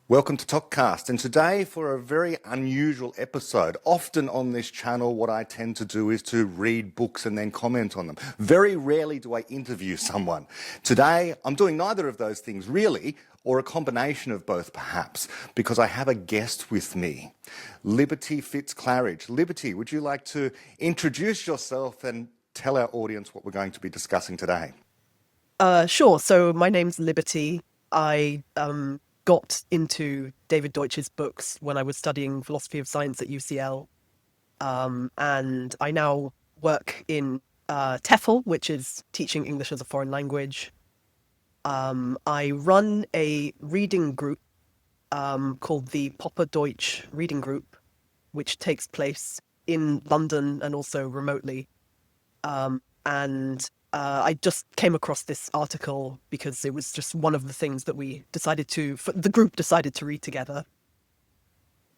Welcome to Talkcast, and today for a very unusual episode. Often on this channel what I tend to do is to read books and then comment on them. Very rarely do I interview someone. Today I'm doing neither of those things really, or a combination of both perhaps, because I have a guest with me, Liberty Fitz-Claridge. Liberty, would you like to introduce yourself and tell our audience what we're going to be discussing today? Sure. So my name's Liberty. I got into David Deutsch's books when I was studying philosophy of science at UCL. And I now work in TEFL, which is teaching English as a foreign language. I run a reading group called the Popper Deutsch Reading Group, which takes place in London and also remotely. I just came across this article because it was just one of the things that the group decided to read together.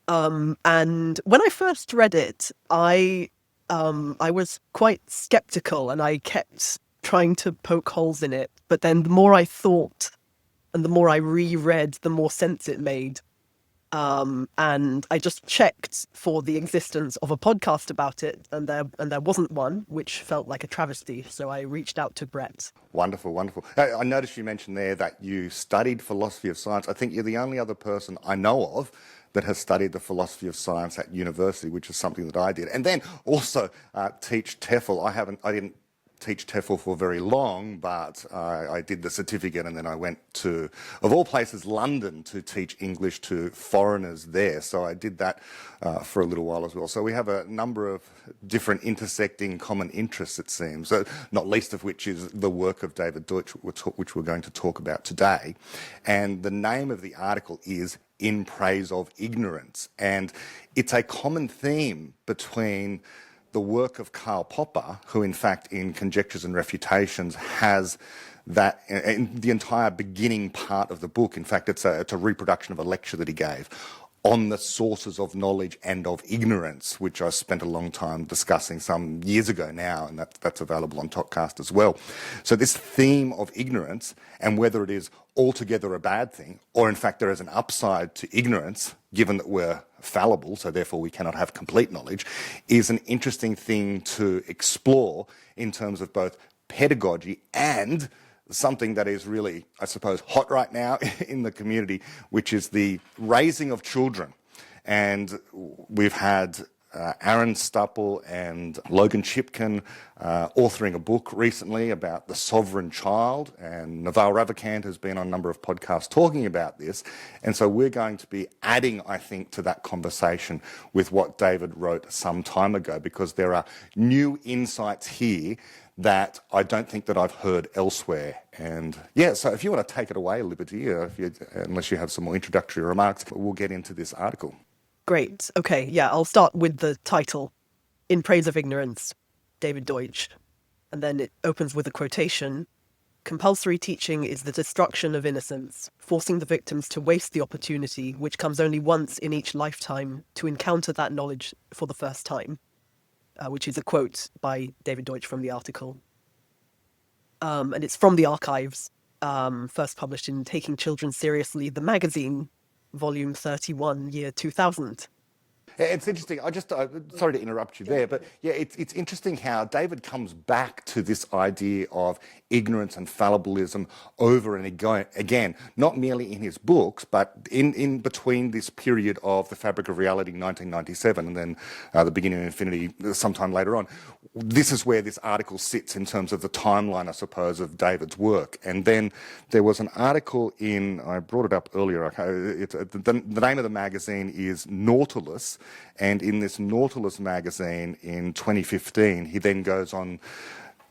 And when I first read it, I was quite skeptical and I kept trying to poke holes in it. But then the more I thought and the more I reread, the more sense it made. And I just checked for the existence of a podcast about it, and there wasn't one, which felt like a travesty. So I reached out to Brett. Wonderful, wonderful. I noticed you mentioned there that you studied philosophy of science. I think you're the only other person I know of that has studied the philosophy of science at university, which is something that I did. And then also teach TEFL. I didn't teach TEFL for very long, but I did the certificate and then I went to, of all places, London to teach English to foreigners there. So I did that for a little while as well. So we have a number of different intersecting common interests, it seems, not least of which is the work of David Deutsch, which we're going to talk about today. And the name of the article is In Praise of Ignorance. And it's a common theme between the work of Karl Popper, who in fact in Conjectures and Refutations has that, in the entire beginning part of the book, in fact it's a reproduction of a lecture that he gave on the sources of knowledge and of ignorance, which I spent a long time discussing some years ago now, and that's available on Talkcast as well. So this theme of ignorance, and whether it is altogether a bad thing, or in fact there is an upside to ignorance, given that we're fallible, so therefore we cannot have complete knowledge, is an interesting thing to explore in terms of both pedagogy and something that is really, I suppose, hot right now in the community, which is the raising of children. And we've had Aaron Stupple and Logan Chipkin authoring a book recently about the sovereign child, and Naval Ravikant has been on a number of podcasts talking about this. And so we're going to be adding, I think, to that conversation with what David wrote some time ago, because there are new insights here that I don't think that I've heard elsewhere. And yeah, so if you want to take it away, Liberty, unless you have some more introductory remarks, we'll get into this article. Great. Okay, yeah, I'll start with the title, In Praise of Ignorance, David Deutsch. And then it opens with a quotation. Compulsory teaching is the destruction of innocence, forcing the victims to waste the opportunity, which comes only once in each lifetime, to encounter that knowledge for the first time. Which is a quote by David Deutsch from the article. And it's from the archives, first published in Taking Children Seriously, the magazine, volume 31, year 2000. It's interesting. Sorry to interrupt you there, but yeah, it's interesting how David comes back to this idea of ignorance and fallibilism over and again, not merely in his books, but in between this period of The Fabric of Reality, 1997, and then The Beginning of Infinity sometime later on. This is where this article sits in terms of the timeline, I suppose, of David's work. And then there was an article I brought it up earlier, the name of the magazine is Nautilus, and in this Nautilus magazine in 2015, he then goes on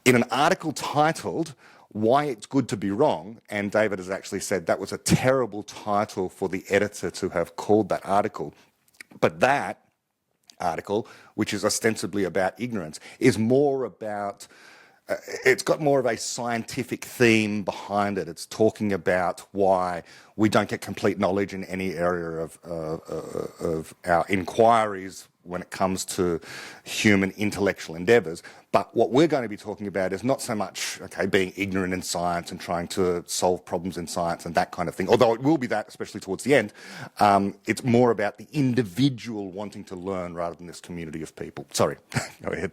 in an article titled Why It's Good to Be Wrong, and David has actually said that was a terrible title for the editor to have called that article. But that article, which is ostensibly about ignorance, is more about it's got more of a scientific theme behind it. It's talking about why we don't get complete knowledge in any area of our inquiries when it comes to human intellectual endeavours. But what we're going to be talking about is not so much, okay, being ignorant in science and trying to solve problems in science and that kind of thing, although it will be that, especially towards the end. It's more about the individual wanting to learn rather than this community of people. Sorry, go ahead.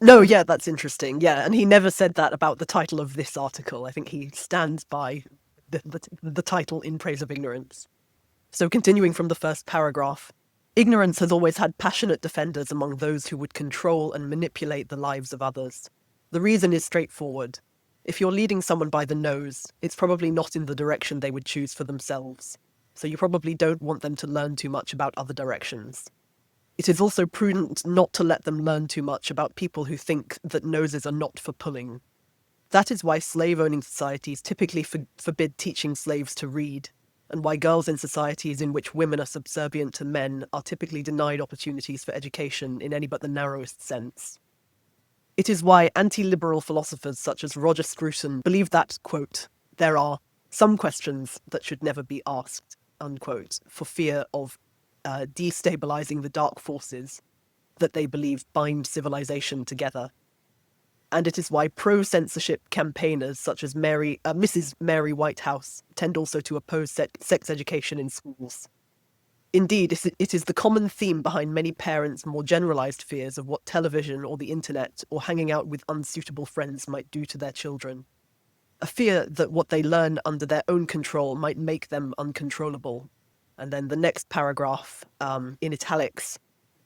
No, yeah, that's interesting. Yeah, and he never said that about the title of this article. I think he stands by the title In Praise of Ignorance. So continuing from the first paragraph, ignorance has always had passionate defenders among those who would control and manipulate the lives of others. The reason is straightforward. If you're leading someone by the nose, it's probably not in the direction they would choose for themselves. So you probably don't want them to learn too much about other directions. It is also prudent not to let them learn too much about people who think that noses are not for pulling. That is why slave-owning societies typically forbid teaching slaves to read, and why girls in societies in which women are subservient to men are typically denied opportunities for education in any but the narrowest sense. It is why anti-liberal philosophers such as Roger Scruton believe that, quote, there are some questions that should never be asked, unquote, for fear of destabilizing the dark forces that they believe bind civilization together. And it is why pro-censorship campaigners such as Mrs. Mary Whitehouse tend also to oppose sex education in schools. Indeed, it is the common theme behind many parents' more generalized fears of what television or the internet or hanging out with unsuitable friends might do to their children. A fear that what they learn under their own control might make them uncontrollable. And then the next paragraph, in italics,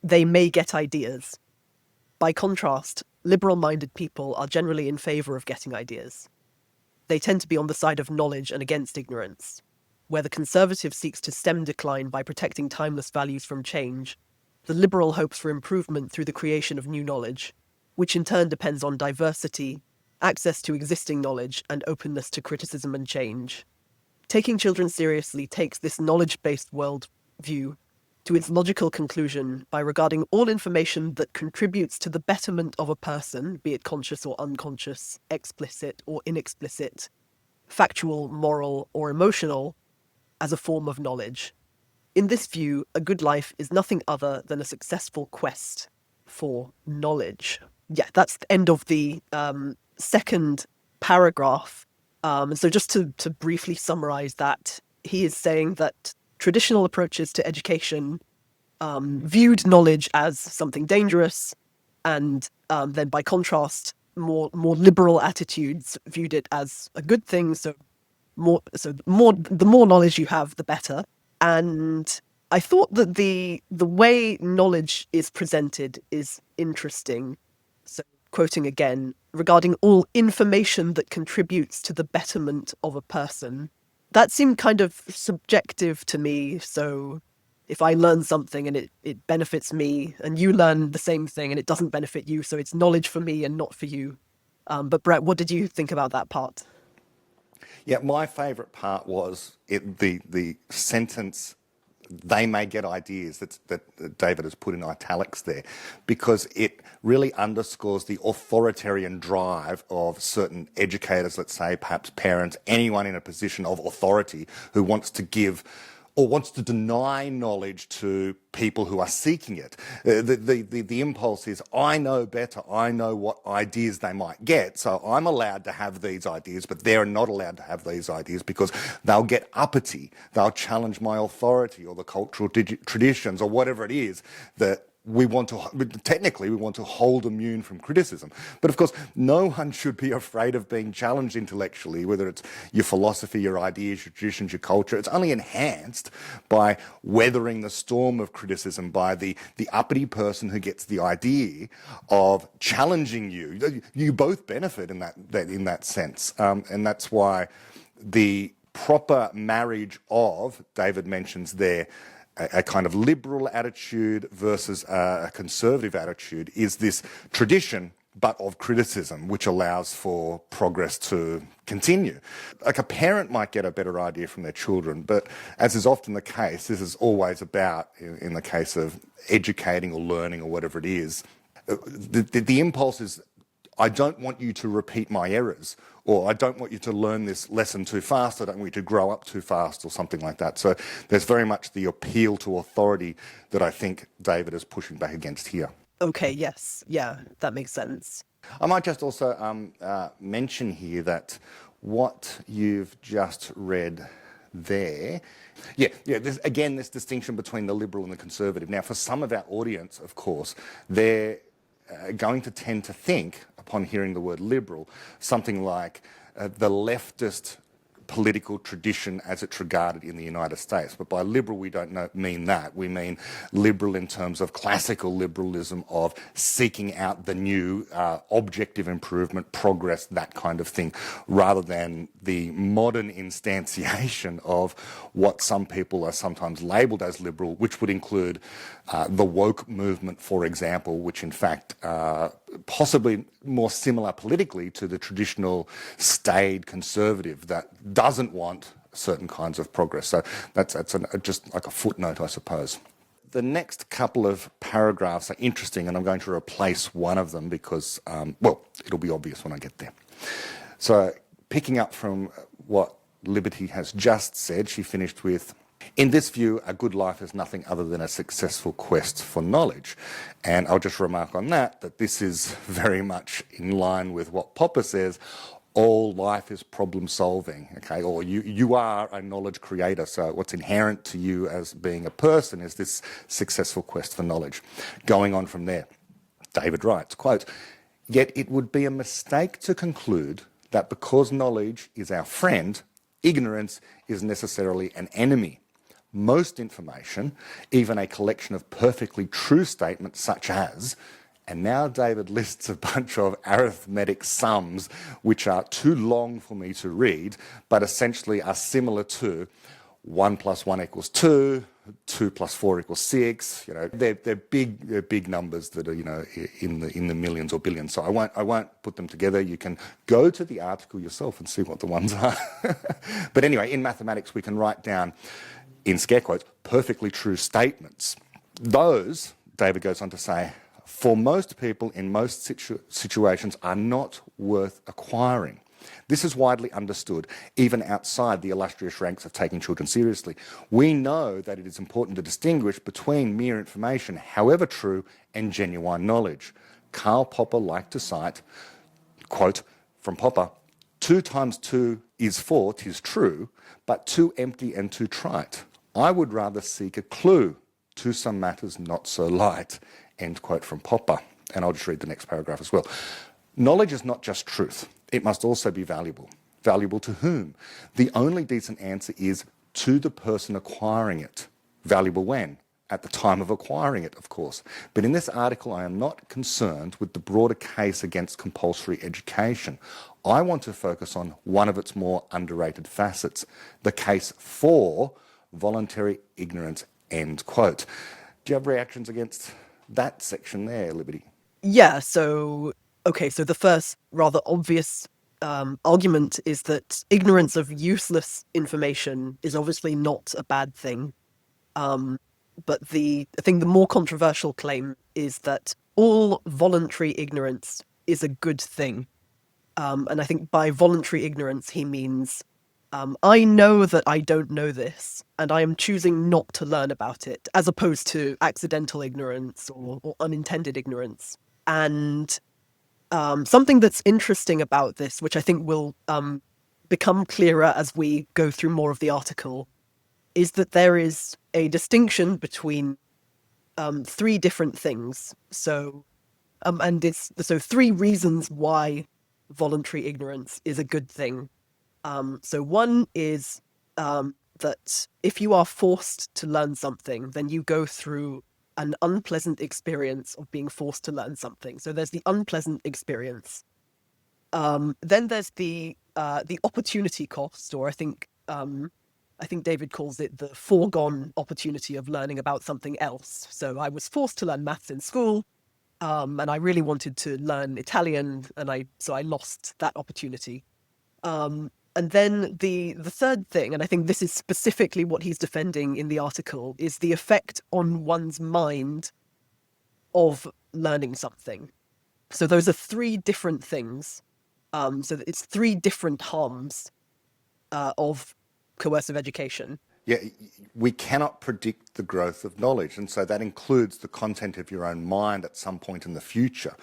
they may get ideas. By contrast, liberal-minded people are generally in favor of getting ideas. They tend to be on the side of knowledge and against ignorance. Where the conservative seeks to stem decline by protecting timeless values from change, the liberal hopes for improvement through the creation of new knowledge, which in turn depends on diversity, access to existing knowledge, and openness to criticism and change. Taking children seriously takes this knowledge-based world view to its logical conclusion by regarding all information that contributes to the betterment of a person, be it conscious or unconscious, explicit or inexplicit, factual, moral, or emotional, as a form of knowledge. In this view, a good life is nothing other than a successful quest for knowledge. Yeah, that's the end of the second paragraph. And so just to briefly summarize that, he is saying that traditional approaches to education viewed knowledge as something dangerous, and then by contrast, more liberal attitudes viewed it as a good thing. The more knowledge you have, the better. And I thought that the way knowledge is presented is interesting. So, quoting again, regarding all information that contributes to the betterment of a person. That seemed kind of subjective to me. So if I learn something and it benefits me, and you learn the same thing and it doesn't benefit you, so it's knowledge for me and not for you. But Brett, what did you think about that part? Yeah, my favourite part was the sentence, they may get ideas, that David has put in italics there, because it really underscores the authoritarian drive of certain educators, let's say, perhaps parents, anyone in a position of authority who wants to give or wants to deny knowledge to people who are seeking it. The impulse is, I know better, I know what ideas they might get, so I'm allowed to have these ideas, but they're not allowed to have these ideas because they'll get uppity, they'll challenge my authority or the cultural traditions or whatever it is that we want to hold immune from criticism. But of course, no one should be afraid of being challenged intellectually, whether it's your philosophy, your ideas, your traditions, your culture. It's only enhanced by weathering the storm of criticism by the uppity person who gets the idea of challenging you. You both benefit in that sense. And that's why the proper marriage of, David mentions there, a kind of liberal attitude versus a conservative attitude is this tradition, but of criticism, which allows for progress to continue. Like a parent might get a better idea from their children, but as is often the case, this is always about, in the case of educating or learning or whatever it is, the impulse is, I don't want you to repeat my errors, or I don't want you to learn this lesson too fast, I don't want you to grow up too fast, or something like that. So there's very much the appeal to authority that I think David is pushing back against here. Okay, yes. Yeah, that makes sense. I might just also mention here that what you've just read there, there's, again, this distinction between the liberal and the conservative. Now, for some of our audience, of course, they're going to tend to think, upon hearing the word liberal, something like the leftist political tradition as it's regarded in the United States. But by liberal, we don't mean that. We mean liberal in terms of classical liberalism, of seeking out the new, objective improvement, progress, that kind of thing, rather than the modern instantiation of what some people are sometimes labelled as liberal, which would include the woke movement, for example, which in fact possibly more similar politically to the traditional staid conservative that doesn't want certain kinds of progress. So that's just like a footnote, I suppose. The next couple of paragraphs are interesting, and I'm going to replace one of them because, well, it'll be obvious when I get there. So picking up from what Liberty has just said, she finished with, in this view, a good life is nothing other than a successful quest for knowledge. And I'll just remark on that this is very much in line with what Popper says, all life is problem solving, okay? Or you are a knowledge creator, so what's inherent to you as being a person is this successful quest for knowledge. Going on from there, David writes, quote, yet it would be a mistake to conclude that because knowledge is our friend, ignorance is necessarily an enemy. Most information, even a collection of perfectly true statements such as, and now David lists a bunch of arithmetic sums which are too long for me to read, but essentially are similar to 1 + 1 = 2, 2 + 4 = 6. You know, they're big numbers that are, you know, in the millions or billions. So I won't put them together. You can go to the article yourself and see what the ones are. But anyway, in mathematics we can write down, in scare quotes, perfectly true statements. Those, David goes on to say, for most people in most situations are not worth acquiring. This is widely understood, even outside the illustrious ranks of taking children seriously. We know that it is important to distinguish between mere information, however true, and genuine knowledge. Karl Popper liked to cite, quote, from Popper, 2 × 2 is 4, 'tis true, but too empty and too trite. I would rather seek a clue to some matters not so light, end quote from Popper. And I'll just read the next paragraph as well. Knowledge is not just truth. It must also be valuable. Valuable to whom? The only decent answer is to the person acquiring it. Valuable when? At the time of acquiring it, of course. But in this article, I am not concerned with the broader case against compulsory education. I want to focus on one of its more underrated facets, the case for voluntary ignorance, end quote. Do you have reactions against that section there, Liberty? Yeah, so the first rather obvious argument is that ignorance of useless information is obviously not a bad thing. But I think the more controversial claim is that all voluntary ignorance is a good thing. And I think by voluntary ignorance, he means I know that I don't know this, and I am choosing not to learn about it, as opposed to accidental ignorance or unintended ignorance. And something that's interesting about this, which I think will become clearer as we go through more of the article, is that there is a distinction between 3 different things. So, and it's 3 reasons why voluntary ignorance is a good thing. So one is that if you are forced to learn something, then you go through an unpleasant experience of being forced to learn something. So there's the unpleasant experience. Then there's the opportunity cost, or I think David calls it the foregone opportunity of learning about something else. So I was forced to learn maths in school, and I really wanted to learn Italian, and so I lost that opportunity. And then the third thing, and I think this is specifically what he's defending in the article, is the effect on one's mind of learning something. So those are three different things. So it's three different harms of coercive education. Yeah, we cannot predict the growth of knowledge, and so that includes the content of your own mind at some point in the future.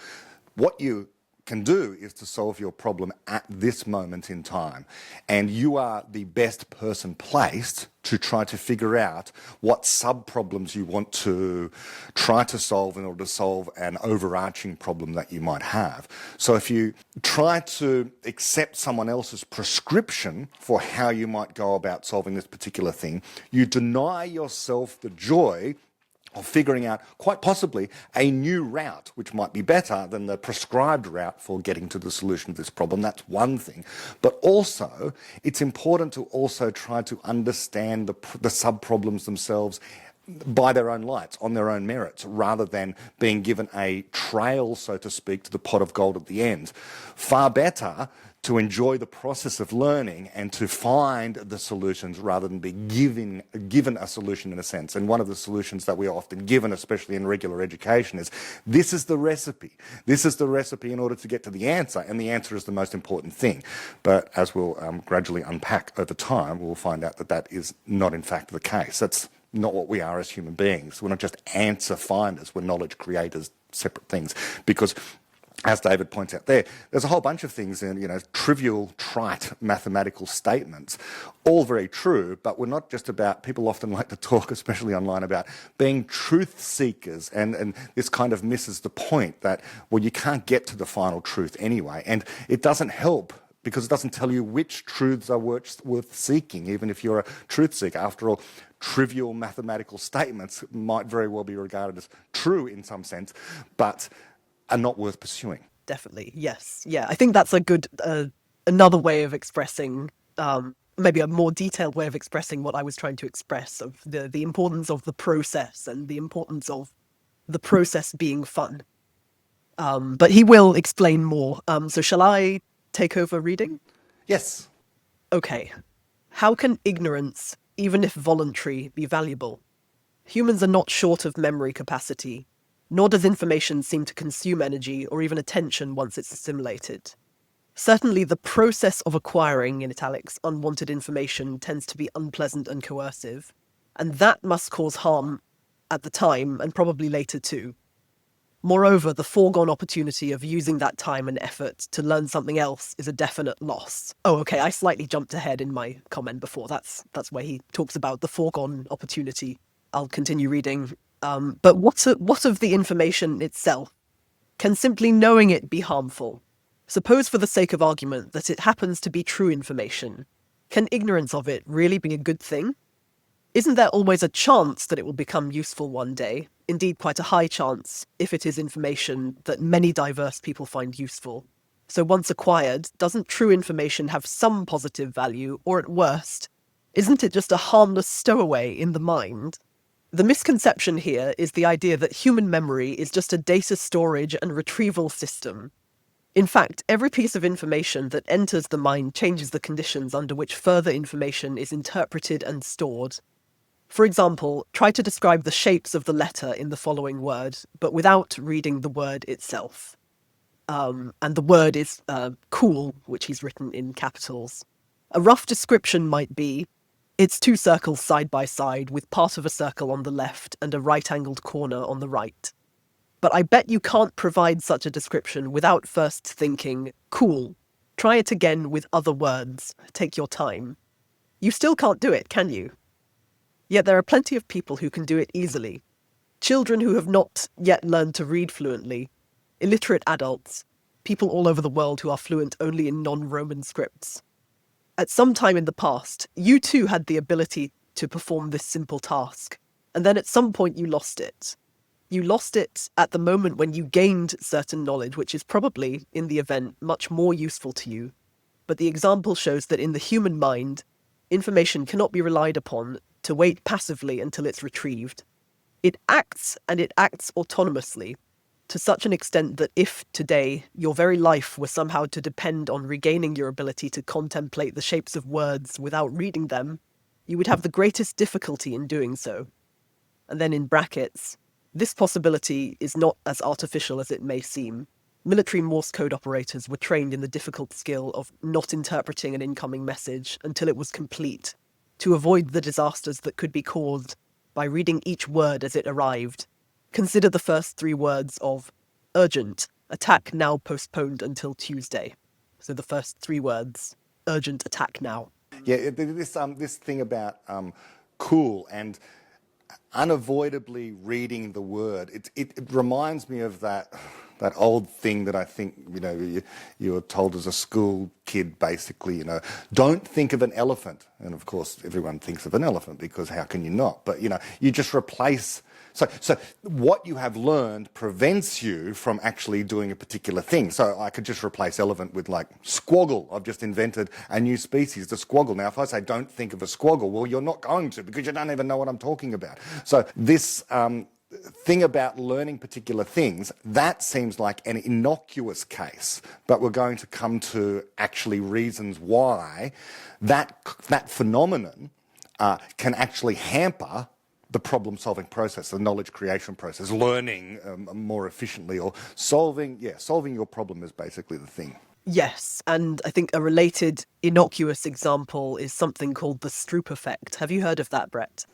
What you can do is to solve your problem at this moment in time, and you are the best person placed to try to figure out what sub-problems you want to try to solve in order to solve an overarching problem that you might have. So if you try to accept someone else's prescription for how you might go about solving this particular thing, you deny yourself the joy of figuring out, quite possibly, a new route, which might be better than the prescribed route for getting to the solution of this problem. That's one thing. But also, it's important to also try to understand the sub-problems themselves by their own lights, on their own merits, rather than being given a trail, so to speak, to the pot of gold at the end. Far better to enjoy the process of learning and to find the solutions rather than be given a solution in a sense. And one of the solutions that we are often given, especially in regular education, is this is the recipe. This is the recipe in order to get to the answer, and the answer is the most important thing. But as we'll gradually unpack over time, we'll find out that that is not in fact the case. That's not what we are as human beings. We're not just answer finders, we're knowledge creators, separate things. Because as David points out there, there's a whole bunch of things in, trivial, trite mathematical statements, all very true, but we're not just about, people often like to talk, especially online, about being truth seekers, and this kind of misses the point that, well, you can't get to the final truth anyway, and it doesn't help because it doesn't tell you which truths are worth seeking, even if you're a truth seeker. After all, trivial mathematical statements might very well be regarded as true in some sense, but are not worth pursuing. Definitely, yes. Yeah, I think that's a good, another way of expressing, maybe a more detailed way of expressing what I was trying to express, of the importance of the process and the importance of the process being fun. But he will explain more. So shall I take over reading? Yes. Okay. How can ignorance, even if voluntary, be valuable? Humans are not short of memory capacity, nor does information seem to consume energy or even attention once it's assimilated. Certainly, the process of acquiring, in italics, unwanted information tends to be unpleasant and coercive, and that must cause harm at the time and probably later too. Moreover, the foregone opportunity of using that time and effort to learn something else is a definite loss. Oh, okay, I slightly jumped ahead in my comment before. That's where he talks about the foregone opportunity. I'll continue reading. But what of the information itself? Can simply knowing it be harmful? Suppose, for the sake of argument, that it happens to be true information. Can ignorance of it really be a good thing? Isn't there always a chance that it will become useful one day? Indeed, quite a high chance, if it is information that many diverse people find useful. So once acquired, doesn't true information have some positive value, or at worst, isn't it just a harmless stowaway in the mind? The misconception here is the idea that human memory is just a data storage and retrieval system. In fact, every piece of information that enters the mind changes the conditions under which further information is interpreted and stored. For example, try to describe the shapes of the letter in the following word, but without reading the word itself. And the word is cool, which he's written in capitals. A rough description might be, it's two circles side by side with part of a circle on the left and a right-angled corner on the right. But I bet you can't provide such a description without first thinking, cool. Try it again with other words. Take your time. You still can't do it, can you? Yet there are plenty of people who can do it easily. Children who have not yet learned to read fluently, illiterate adults, people all over the world who are fluent only in non-Roman scripts. At some time in the past, you too had the ability to perform this simple task, and then at some point you lost it. You lost it at the moment when you gained certain knowledge, which is probably, in the event, much more useful to you. But the example shows that in the human mind, information cannot be relied upon to wait passively until it's retrieved. It acts, and it acts autonomously, to such an extent that if, today, your very life were somehow to depend on regaining your ability to contemplate the shapes of words without reading them, you would have the greatest difficulty in doing so. And then in brackets, this possibility is not as artificial as it may seem. Military Morse code operators were trained in the difficult skill of not interpreting an incoming message until it was complete, to avoid the disasters that could be caused by reading each word as it arrived. Consider the first 3 words of urgent, attack now postponed until Tuesday. So the first 3 words, urgent, attack now. Yeah, this thing about cool and unavoidably reading the word, it reminds me of that old thing that I think, you were told as a school kid, basically, don't think of an elephant. And of course, everyone thinks of an elephant, because how can you not? But, you just replace... So what you have learned prevents you from actually doing a particular thing. So I could just replace elephant with, like, squoggle. I've just invented a new species, the squoggle. Now, if I say don't think of a squoggle, well, you're not going to, because you don't even know what I'm talking about. So this thing about learning particular things, that seems like an innocuous case, but we're going to come to actually reasons why that phenomenon can actually hamper the problem-solving process, the knowledge creation process, learning more efficiently, or solving your problem is basically the thing. Yes, and I think a related innocuous example is something called the Stroop effect. Have you heard of that, Brett?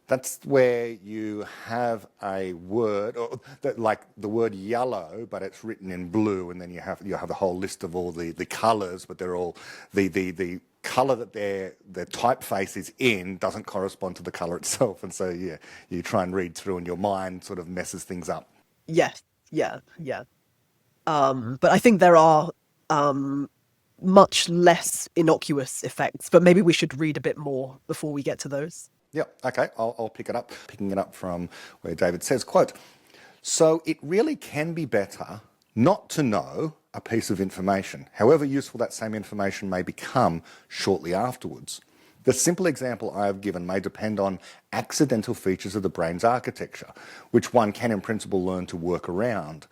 That's where you have a word, or like the word yellow, but it's written in blue, and then you have a whole list of all the colours, but they're all the colour that their typeface is in doesn't correspond to the colour itself, and so you try and read through, and your mind sort of messes things up. Yes, yeah. But I think there are much less innocuous effects, but maybe we should read a bit more before we get to those. Yeah, okay, I'll pick it up. Picking it up from where David says, quote, "So it really can be better not to know a piece of information, however useful that same information may become shortly afterwards. The simple example I have given may depend on accidental features of the brain's architecture, which one can in principle learn to work around.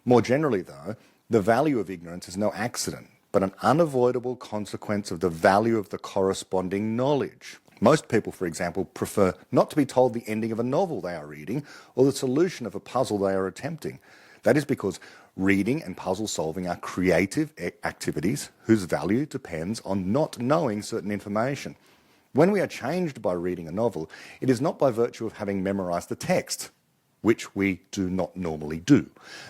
More generally, though, the value of ignorance is no accident, but an unavoidable consequence of the value of the corresponding knowledge. Most people, for example, prefer not to be told the ending of a novel they are reading or the solution of a puzzle they are attempting. That is because reading and puzzle solving are creative activities whose value depends on not knowing certain information. When we are changed by reading a novel, it is not by virtue of having memorized the text, which we do not normally do,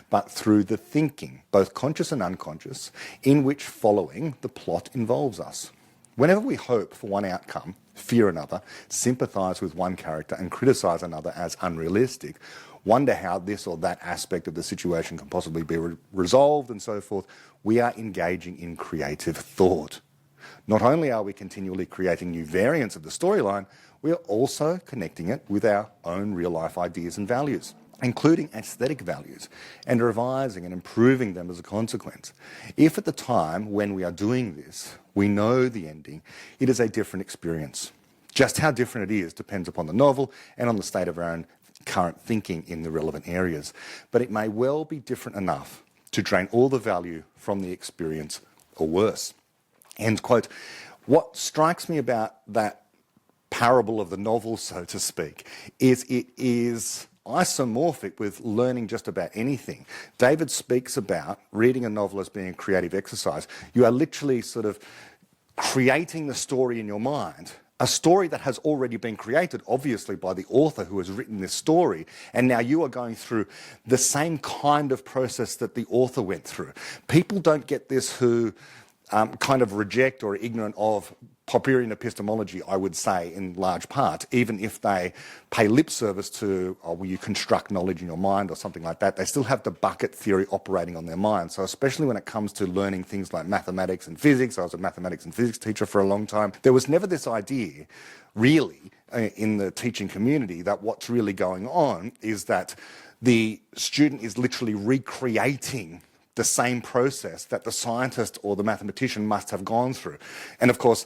but through the thinking, both conscious and unconscious, in which following the plot involves us. Whenever we hope for one outcome, fear another, sympathise with one character and criticise another as unrealistic, wonder how this or that aspect of the situation can possibly be resolved and so forth, we are engaging in creative thought. Not only are we continually creating new variants of the storyline, we are also connecting it with our own real-life ideas and values, including aesthetic values, and revising and improving them as a consequence. If at the time when we are doing this, we know the ending, it is a different experience. Just how different it is depends upon the novel and on the state of our own current thinking in the relevant areas. But it may well be different enough to drain all the value from the experience, or worse." End quote. What strikes me about that parable of the novel, so to speak, is it is isomorphic with learning just about anything. David speaks about reading a novel as being a creative exercise. You are literally sort of creating the story in your mind, a story that has already been created, obviously, by the author who has written this story, and now you are going through the same kind of process that the author went through. People don't get this who kind of reject or are ignorant of Popperian epistemology, I would say, in large part, even if they pay lip service to, will you construct knowledge in your mind or something like that, they still have the bucket theory operating on their mind. So especially when it comes to learning things like mathematics and physics, I was a mathematics and physics teacher for a long time, there was never this idea, really, in the teaching community, that what's really going on is that the student is literally recreating the same process that the scientist or the mathematician must have gone through. And of course,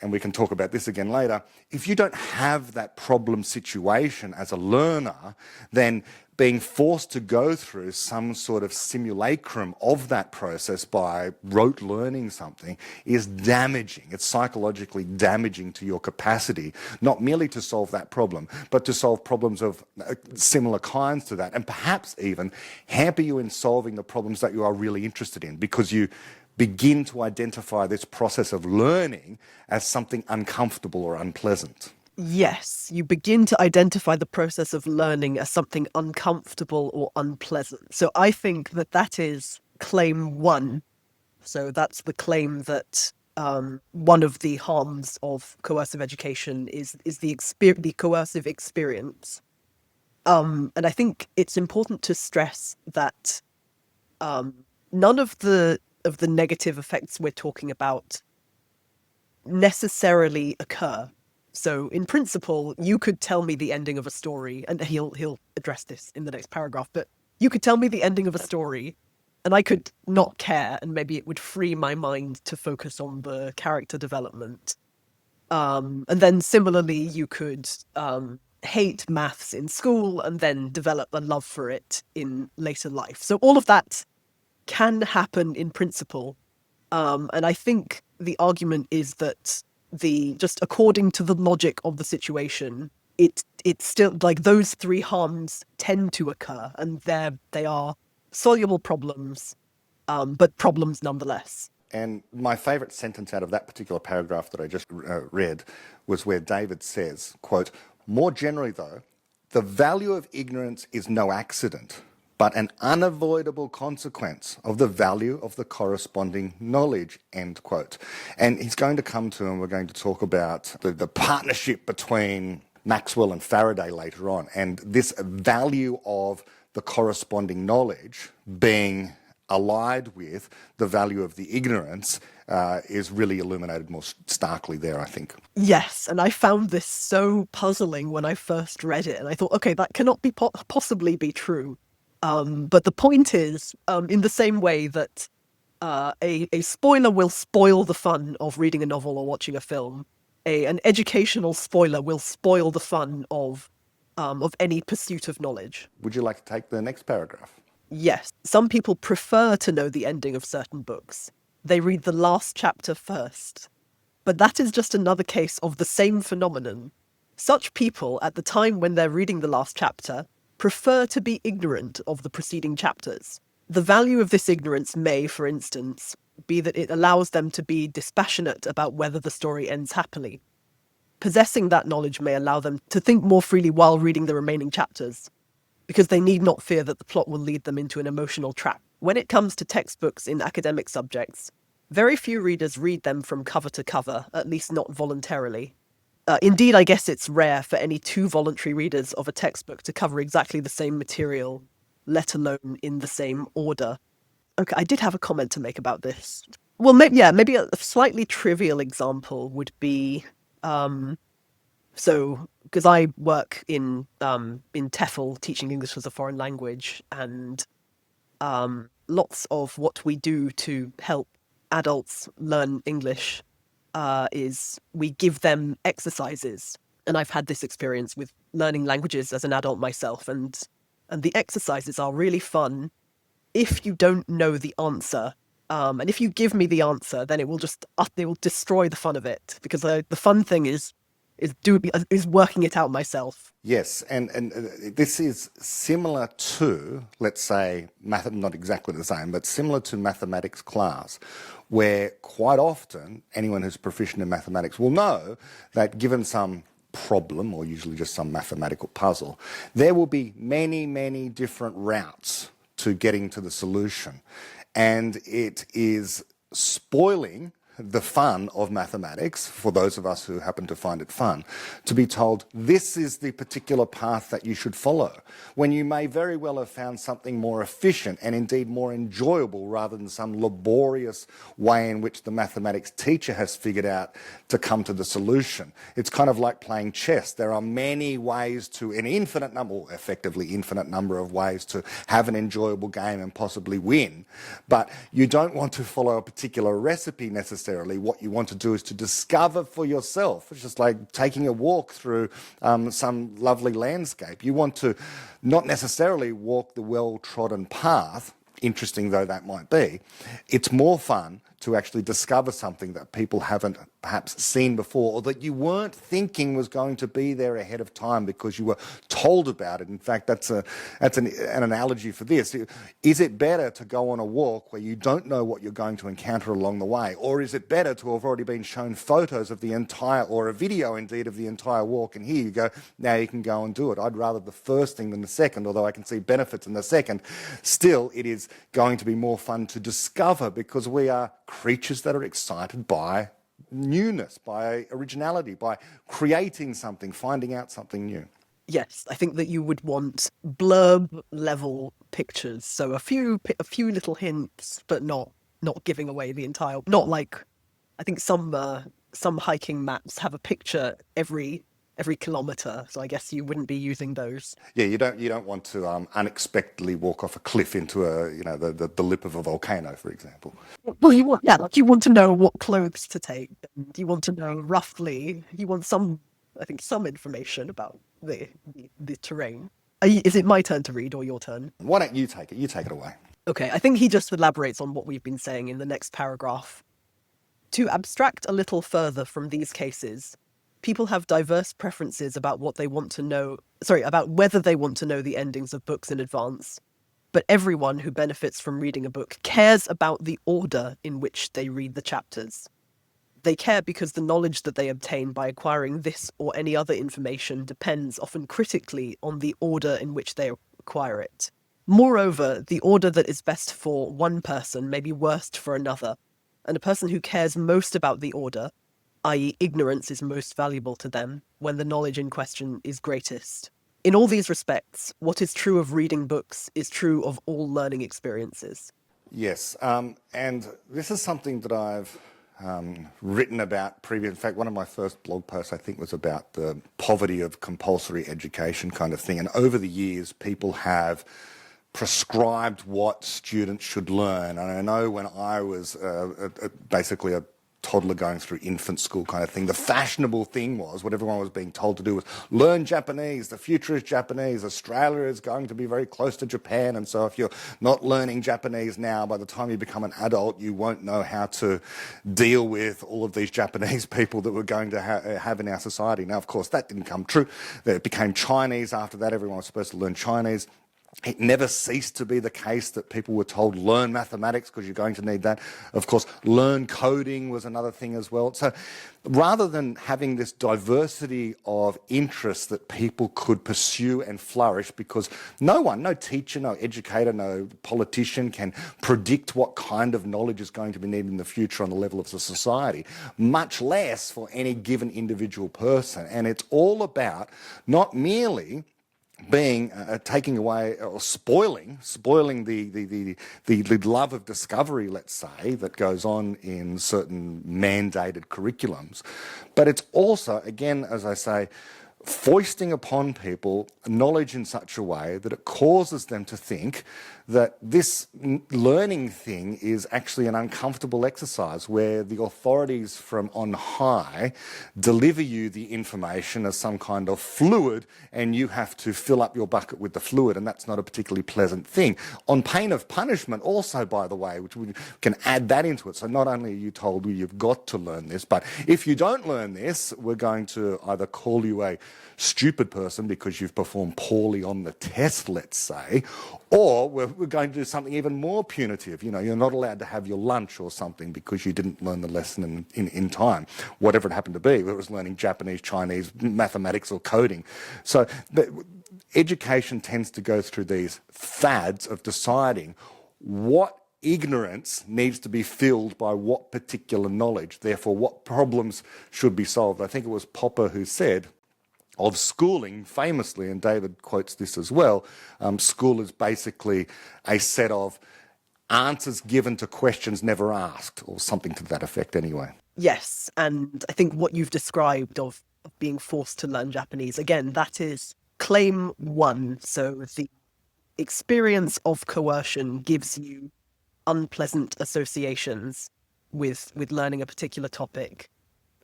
and we can talk about this again later, if you don't have that problem situation as a learner, then being forced to go through some sort of simulacrum of that process by rote learning something is damaging. It's psychologically damaging to your capacity, not merely to solve that problem, but to solve problems of similar kinds to that, and perhaps even hamper you in solving the problems that you are really interested in, because you begin to identify this process of learning as something uncomfortable or unpleasant. Yes, you begin to identify the process of learning as something uncomfortable or unpleasant. So I think that that is claim one. So that's the claim that one of the harms of coercive education is the coercive experience. And I think it's important to stress that none of the negative effects we're talking about necessarily occur. So in principle, you could tell me the ending of a story, and he'll address this in the next paragraph, but you could tell me the ending of a story and I could not care, and maybe it would free my mind to focus on the character development. And then similarly, you could hate maths in school and then develop a love for it in later life. So all of that can happen in principle. And I think the argument is that just according to the logic of the situation, it's still like those three harms tend to occur, and they are soluble problems, but problems nonetheless. And my favourite sentence out of that particular paragraph that I just read was where David says, quote, "More generally though, the value of ignorance is no accident, but an unavoidable consequence of the value of the corresponding knowledge," end quote. And he's going to come to, and we're going to talk about the partnership between Maxwell and Faraday later on, and this value of the corresponding knowledge being allied with the value of the ignorance is really illuminated more starkly there, I think. Yes, and I found this so puzzling when I first read it, and I thought, okay, that cannot be possibly be true. But the point is, in the same way that a spoiler will spoil the fun of reading a novel or watching a film, an educational spoiler will spoil the fun of any pursuit of knowledge. Would you like to take the next paragraph? Yes, some people prefer to know the ending of certain books. They read the last chapter first. But that is just another case of the same phenomenon. Such people, at the time when they're reading the last chapter, prefer to be ignorant of the preceding chapters. The value of this ignorance may, for instance, be that it allows them to be dispassionate about whether the story ends happily. Possessing that knowledge may allow them to think more freely while reading the remaining chapters, because they need not fear that the plot will lead them into an emotional trap. When it comes to textbooks in academic subjects, very few readers read them from cover to cover, at least not voluntarily. Indeed, I guess it's rare for any two voluntary readers of a textbook to cover exactly the same material, let alone in the same order. Okay, I did have a comment to make about this. Well, maybe a slightly trivial example would be, so because I work in TEFL, teaching English as a foreign language, and lots of what we do to help adults learn English is we give them exercises. And I've had this experience with learning languages as an adult myself, and the exercises are really fun if you don't know the answer. And if you give me the answer, then it will destroy the fun of it, because the fun thing is working it out myself. Yes, and this is similar to, let's say, not exactly the same, but similar to mathematics class, where quite often anyone who's proficient in mathematics will know that given some problem, or usually just some mathematical puzzle, there will be many, many different routes to getting to the solution. And it is spoiling the fun of mathematics, for those of us who happen to find it fun, to be told this is the particular path that you should follow, when you may very well have found something more efficient and indeed more enjoyable, rather than some laborious way in which the mathematics teacher has figured out to come to the solution. It's kind of like playing chess. There are many ways to, an infinite number, or effectively infinite number of ways to have an enjoyable game and possibly win, but you don't want to follow a particular recipe necessarily necessarily. What you want to do is to discover for yourself. It's just like taking a walk through some lovely landscape. You want to not necessarily walk the well-trodden path, interesting though that might be. It's more fun to actually discover something that people haven't perhaps seen before, or that you weren't thinking was going to be there ahead of time because you were told about it. In fact, that's an analogy for this. Is it better to go on a walk where you don't know what you're going to encounter along the way? Or is it better to have already been shown photos of the entire, or a video indeed of the entire walk, and here you go, now you can go and do it? I'd rather the first thing than the second, although I can see benefits in the second. Still, it is going to be more fun to discover, because we are creatures that are excited by newness, by originality, by creating something, finding out something new. Yes, I think that you would want blurb level pictures, so a few little hints, but not giving away the entire. Not like, I think some hiking maps have a picture every kilometre, so I guess you wouldn't be using those. Yeah, you don't want to unexpectedly walk off a cliff into the lip of a volcano, for example. Well, you want to know what clothes to take, and you want to know roughly. You want some information about the terrain. Is it my turn to read or your turn? Why don't you take it? You take it away. Okay, I think he just elaborates on what we've been saying in the next paragraph. To abstract a little further from these cases, people have diverse preferences about what they want to know. About whether they want to know the endings of books in advance. But everyone who benefits from reading a book cares about the order in which they read the chapters. They care because the knowledge that they obtain by acquiring this or any other information depends often critically on the order in which they acquire it. Moreover, the order that is best for one person may be worst for another, and a person who cares most about the order, i.e. ignorance is most valuable to them, when the knowledge in question is greatest. In all these respects, what is true of reading books is true of all learning experiences. Yes, and this is something that I've written about previously. In fact, one of my first blog posts, I think, was about the poverty of compulsory education kind of thing. And over the years, people have prescribed what students should learn. And I know when I was basically a toddler going through infant school kind of thing, the fashionable thing was, what everyone was being told to do was learn Japanese. The future is Japanese. Australia is going to be very close to Japan, and so if you're not learning Japanese now, by the time you become an adult, you won't know how to deal with all of these Japanese people that we're going to have in our society. Now, of course, that didn't come true. It became Chinese after that. Everyone was supposed to learn Chinese. It never ceased to be the case that people were told, learn mathematics because you're going to need that. Of course, learn coding was another thing as well. So rather than having this diversity of interests that people could pursue and flourish, because no teacher, no educator, no politician can predict what kind of knowledge is going to be needed in the future on the level of the society, much less for any given individual person. And it's all about not merely being taking away or spoiling the love of discovery, let's say, that goes on in certain mandated curriculums. But it's also, again, as I say, foisting upon people knowledge in such a way that it causes them to think that this learning thing is actually an uncomfortable exercise where the authorities from on high deliver you the information as some kind of fluid and you have to fill up your bucket with the fluid, and that's not a particularly pleasant thing. On pain of punishment also, by the way, which we can add that into it. So not only are you told you've got to learn this, but if you don't learn this, we're going to either call you a stupid person because you've performed poorly on the test, let's say, or we're going to do something even more punitive. You know, you're not allowed to have your lunch or something because you didn't learn the lesson in time, whatever it happened to be, whether it was learning Japanese, Chinese, mathematics or coding. So education tends to go through these fads of deciding what ignorance needs to be filled by what particular knowledge, therefore what problems should be solved. I think it was Popper who said of schooling, famously, and David quotes this as well, school is basically a set of answers given to questions never asked, or something to that effect anyway. Yes, and I think what you've described of being forced to learn Japanese, again, that is claim one. So the experience of coercion gives you unpleasant associations, with learning a particular topic.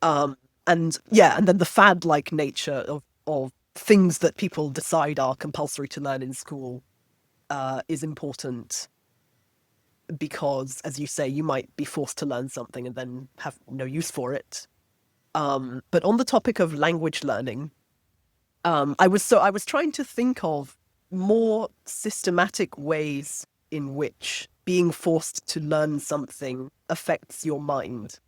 And yeah, and then the fad-like nature of things that people decide are compulsory to learn in school is important because, as you say, you might be forced to learn something and then have no use for it. But on the topic of language learning, I was trying to think of more systematic ways in which being forced to learn something affects your mind.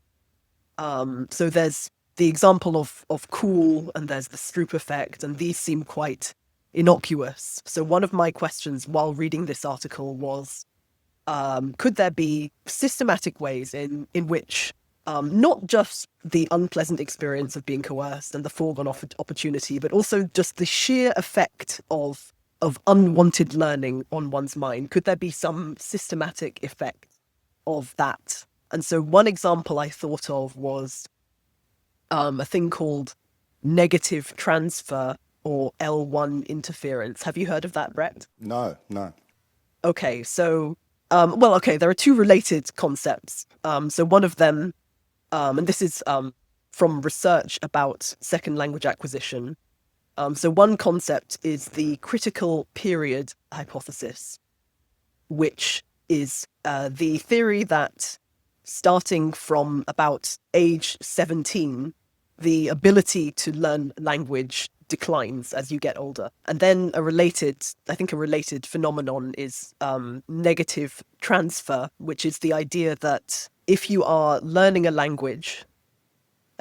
So there's the example of cool, and there's the Stroop effect, and these seem quite innocuous. So one of my questions while reading this article was, could there be systematic ways in which not just the unpleasant experience of being coerced and the foregone opportunity, but also just the sheer effect of unwanted learning on one's mind? Could there be some systematic effect of that? And so one example I thought of was a thing called negative transfer or L1 interference. Have you heard of that, Brett? No. Okay, so there are two related concepts. So one of them, and this is from research about second language acquisition. So one concept is the critical period hypothesis, which is the theory that starting from about age 17, the ability to learn language declines as you get older. And then a related phenomenon is negative transfer, which is the idea that if you are learning a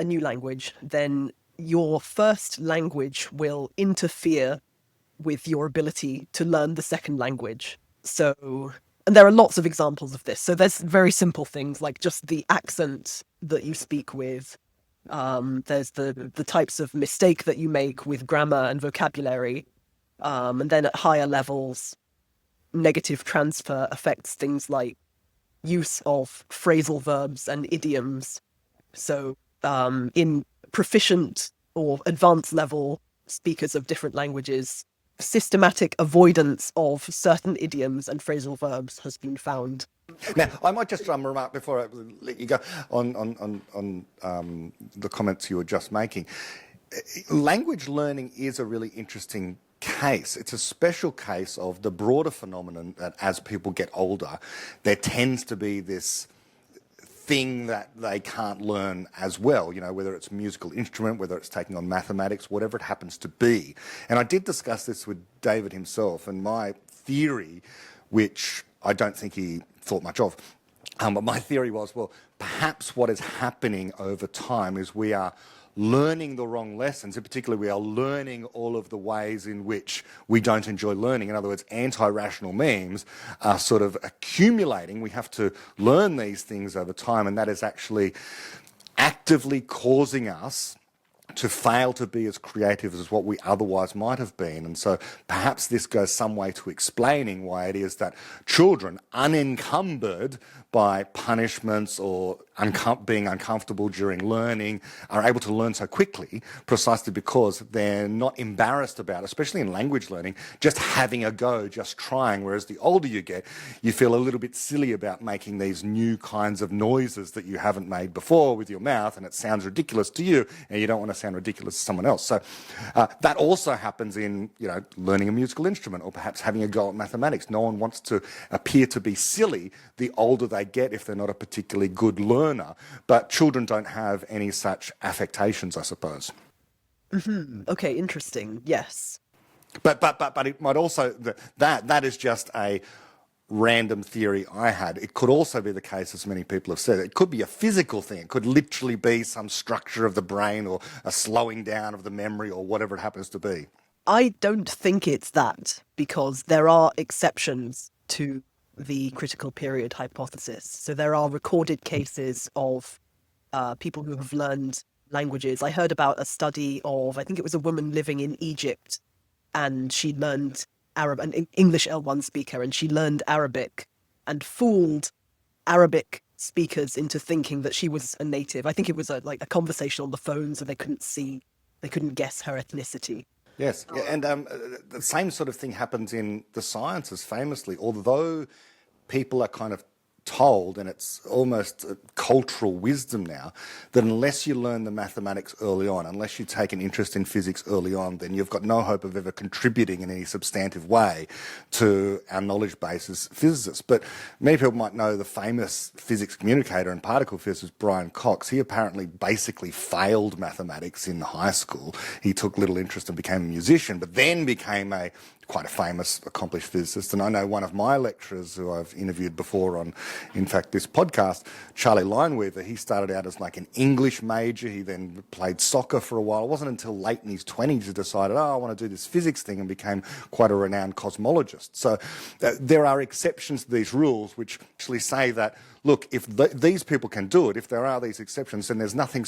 new language, then your first language will interfere with your ability to learn the second language. So, and there are lots of examples of this. So there's very simple things like just the accent that you speak with. There's the types of mistake that you make with grammar and vocabulary. And then at higher levels, negative transfer affects things like use of phrasal verbs and idioms. So in proficient or advanced level speakers of different languages, systematic avoidance of certain idioms and phrasal verbs has been found. Now, I might just remark before I let you go on the comments you were just making. Language learning is a really interesting case. It's a special case of the broader phenomenon that as people get older, there tends to be this thing that they can't learn as well, whether it's a musical instrument, whether it's taking on mathematics, whatever it happens to be. And I did discuss this with David himself, and my theory, which I don't think he thought much of, but my theory was, well, perhaps what is happening over time is we are learning the wrong lessons. In particular, we are learning all of the ways in which we don't enjoy learning. In other words, anti-rational memes are sort of accumulating. We have to learn these things over time, and that is actually actively causing us to fail to be as creative as what we otherwise might have been. And so perhaps this goes some way to explaining why it is that children, unencumbered by punishments or being uncomfortable during learning, are able to learn so quickly precisely because they're not embarrassed about, especially in language learning, just having a go, just trying. Whereas the older you get, you feel a little bit silly about making these new kinds of noises that you haven't made before with your mouth, and it sounds ridiculous to you, and you don't want to sound ridiculous to someone else. So that also happens in learning a musical instrument, or perhaps having a go at mathematics. No one wants to appear to be silly the older they get if they're not a particularly good learner, but children don't have any such affectations, I suppose. Okay, interesting. Yes. But it might also that is just a random theory I had. It could also be the case, as many people have said, it could be a physical thing. It could literally be some structure of the brain or a slowing down of the memory or whatever it happens to be. I don't think it's that, because there are exceptions to the critical period hypothesis. So there are recorded cases of people who have learned languages. I heard about a study of, I think it was a woman living in Egypt, and she learned an English L1 speaker, and she learned Arabic and fooled Arabic speakers into thinking that she was a native. I think it was a conversation on the phone, so they couldn't guess her ethnicity. Yes, and the same sort of thing happens in the sciences famously, although people are kind of told, and it's almost a cultural wisdom now, that unless you learn the mathematics early on, unless you take an interest in physics early on, then you've got no hope of ever contributing in any substantive way to our knowledge base as physicists. But many people might know the famous physics communicator and particle physicist Brian Cox. He apparently basically failed mathematics in high school. He took little interest and became a musician, but then became quite a famous, accomplished physicist. And I know one of my lecturers who I've interviewed before on, in fact, this podcast, Charlie Lineweaver, he started out as like an English major. He then played soccer for a while. It wasn't until late in his 20s he decided, I want to do this physics thing, and became quite a renowned cosmologist. So there are exceptions to these rules which actually say that, look, if these people can do it, if there are these exceptions, then there's nothing,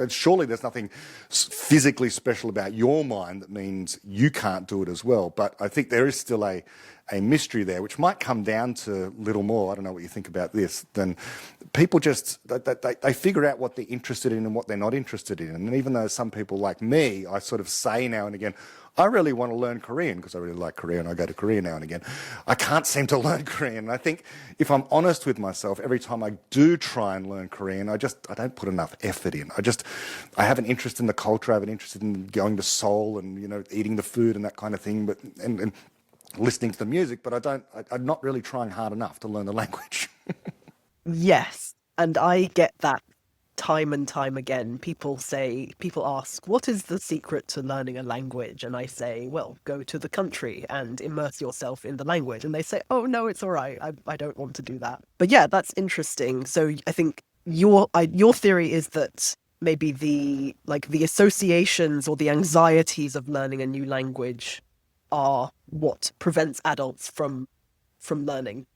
surely there's nothing physically special about your mind that means you can't do it as well. But I think there is still a mystery there, which might come down to little more, I don't know what you think about this, than people just, they figure out what they're interested in and what they're not interested in. And even though some people like me, I sort of say now and again, I really want to learn Korean because I really like Korean. I go to Korea now and again. I can't seem to learn Korean. And I think if I'm honest with myself, every time I do try and learn Korean, I don't put enough effort in. I have an interest in the culture. I have an interest in going to Seoul and, eating the food and that kind of thing, but and listening to the music, but I'm not really trying hard enough to learn the language. Yes, and I get that time and time again. People ask, what is the secret to learning a language? And I say, well, go to the country and immerse yourself in the language. And they say, oh, no, it's all right. I don't want to do that. But yeah, that's interesting. So I think your theory is that maybe the associations or the anxieties of learning a new language are what prevents adults from learning.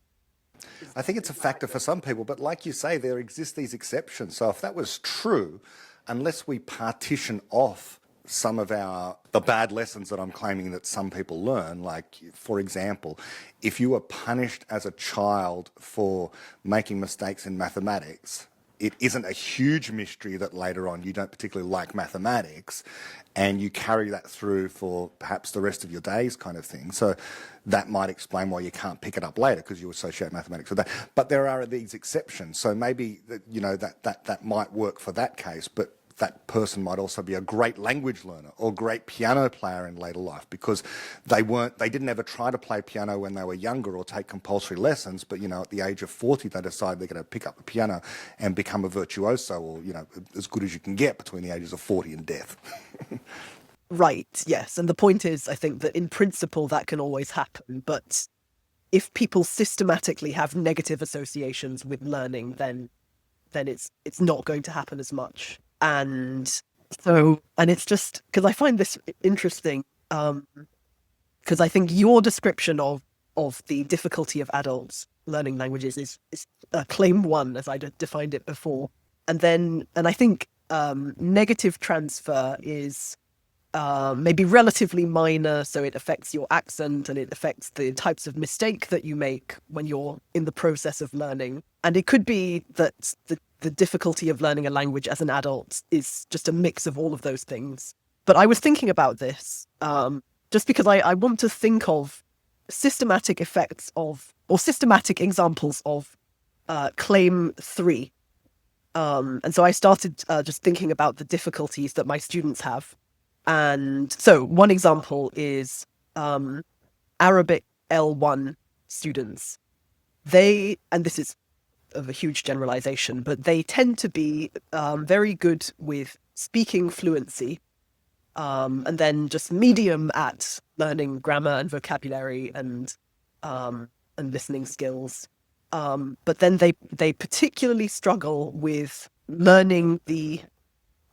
I think it's a factor for some people, but like you say, there exist these exceptions. So if that was true, unless we partition off some of the bad lessons that I'm claiming that some people learn, like, for example, if you were punished as a child for making mistakes in mathematics, it isn't a huge mystery that later on you don't particularly like mathematics and you carry that through for perhaps the rest of your days kind of thing. So that might explain why you can't pick it up later because you associate mathematics with that. But there are these exceptions. So maybe that might work for that case, but that person might also be a great language learner or great piano player in later life because they didn't ever try to play piano when they were younger or take compulsory lessons, but at the age of 40 they decide they're going to pick up the piano and become a virtuoso, or as good as you can get between the ages of 40 and death. Right, yes. And the point is, I think that in principle that can always happen, but if people systematically have negative associations with learning, then it's not going to happen as much. And it's just because I find this interesting, because I think your description of the difficulty of adults learning languages is claim one, as I defined it before. And I think negative transfer is maybe relatively minor, so it affects your accent and it affects the types of mistake that you make when you're in the process of learning. And it could be that the difficulty of learning a language as an adult is just a mix of all of those things. But I was thinking about this just because I want to think of systematic effects of, or systematic examples of claim 3. And so I started just thinking about the difficulties that my students have. And so one example is Arabic L1 students. And this is of a huge generalization, but they tend to be very good with speaking fluency, and then just medium at learning grammar and vocabulary and listening skills. But then they particularly struggle with learning the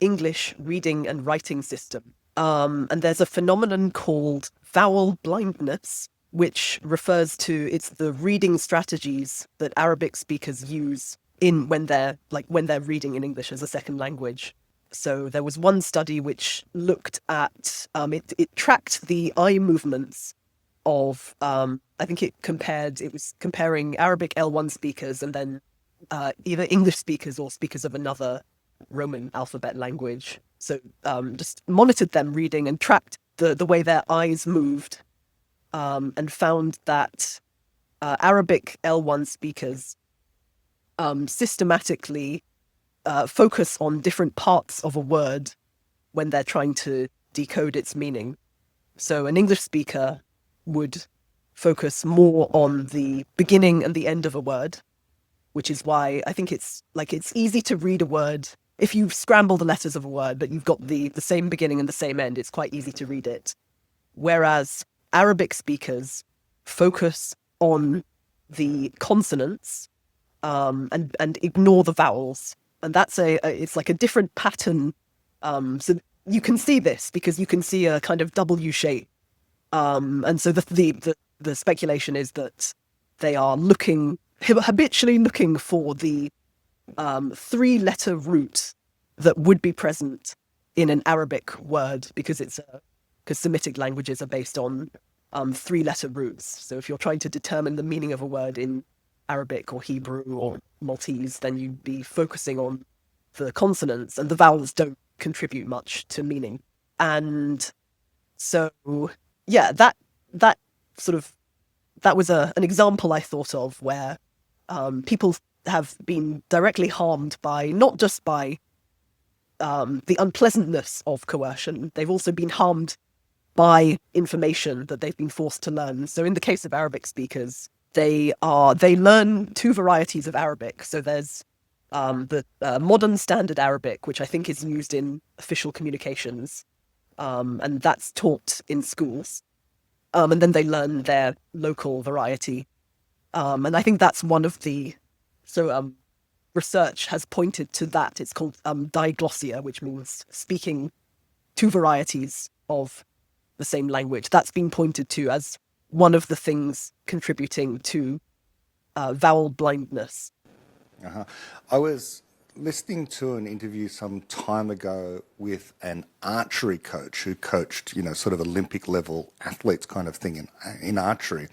English reading and writing system. And there's a phenomenon called vowel blindness, which refers to, it's the reading strategies that Arabic speakers use when they're reading in English as a second language. So there was one study which looked at, it tracked the eye movements of, I think it was comparing Arabic L1 speakers and then either English speakers or speakers of another Roman alphabet language. So just monitored them reading and tracked the way their eyes moved, and found that Arabic L1 speakers systematically focus on different parts of a word when they're trying to decode its meaning. So an English speaker would focus more on the beginning and the end of a word, which is why I think it's easy to read a word. If you scramble the letters of a word, but you've got the same beginning and the same end, it's quite easy to read it. Whereas Arabic speakers focus on the consonants and ignore the vowels. And that's it's like a different pattern. So you can see this because you can see a kind of W shape. And so the speculation is that they are habitually looking for the 3-letter root that would be present in an Arabic word because Semitic languages are based on 3-letter roots. So if you're trying to determine the meaning of a word in Arabic or Hebrew or Maltese, then you'd be focusing on the consonants, and the vowels don't contribute much to meaning. And so, yeah, that was an example I thought of where people have been directly harmed by, not just by the unpleasantness of coercion, they've also been harmed by information that they've been forced to learn. So in the case of Arabic speakers, they learn 2 varieties of Arabic. So there's the modern standard Arabic, which I think is used in official communications, and that's taught in schools. And then they learn their local variety. And I think that's one of the... So research has pointed to that. It's called diglossia, which means speaking 2 varieties of the same language. That's been pointed to as one of the things contributing to vowel blindness. I was listening to an interview some time ago with an archery coach who coached, sort of Olympic level athletes kind of thing in archery.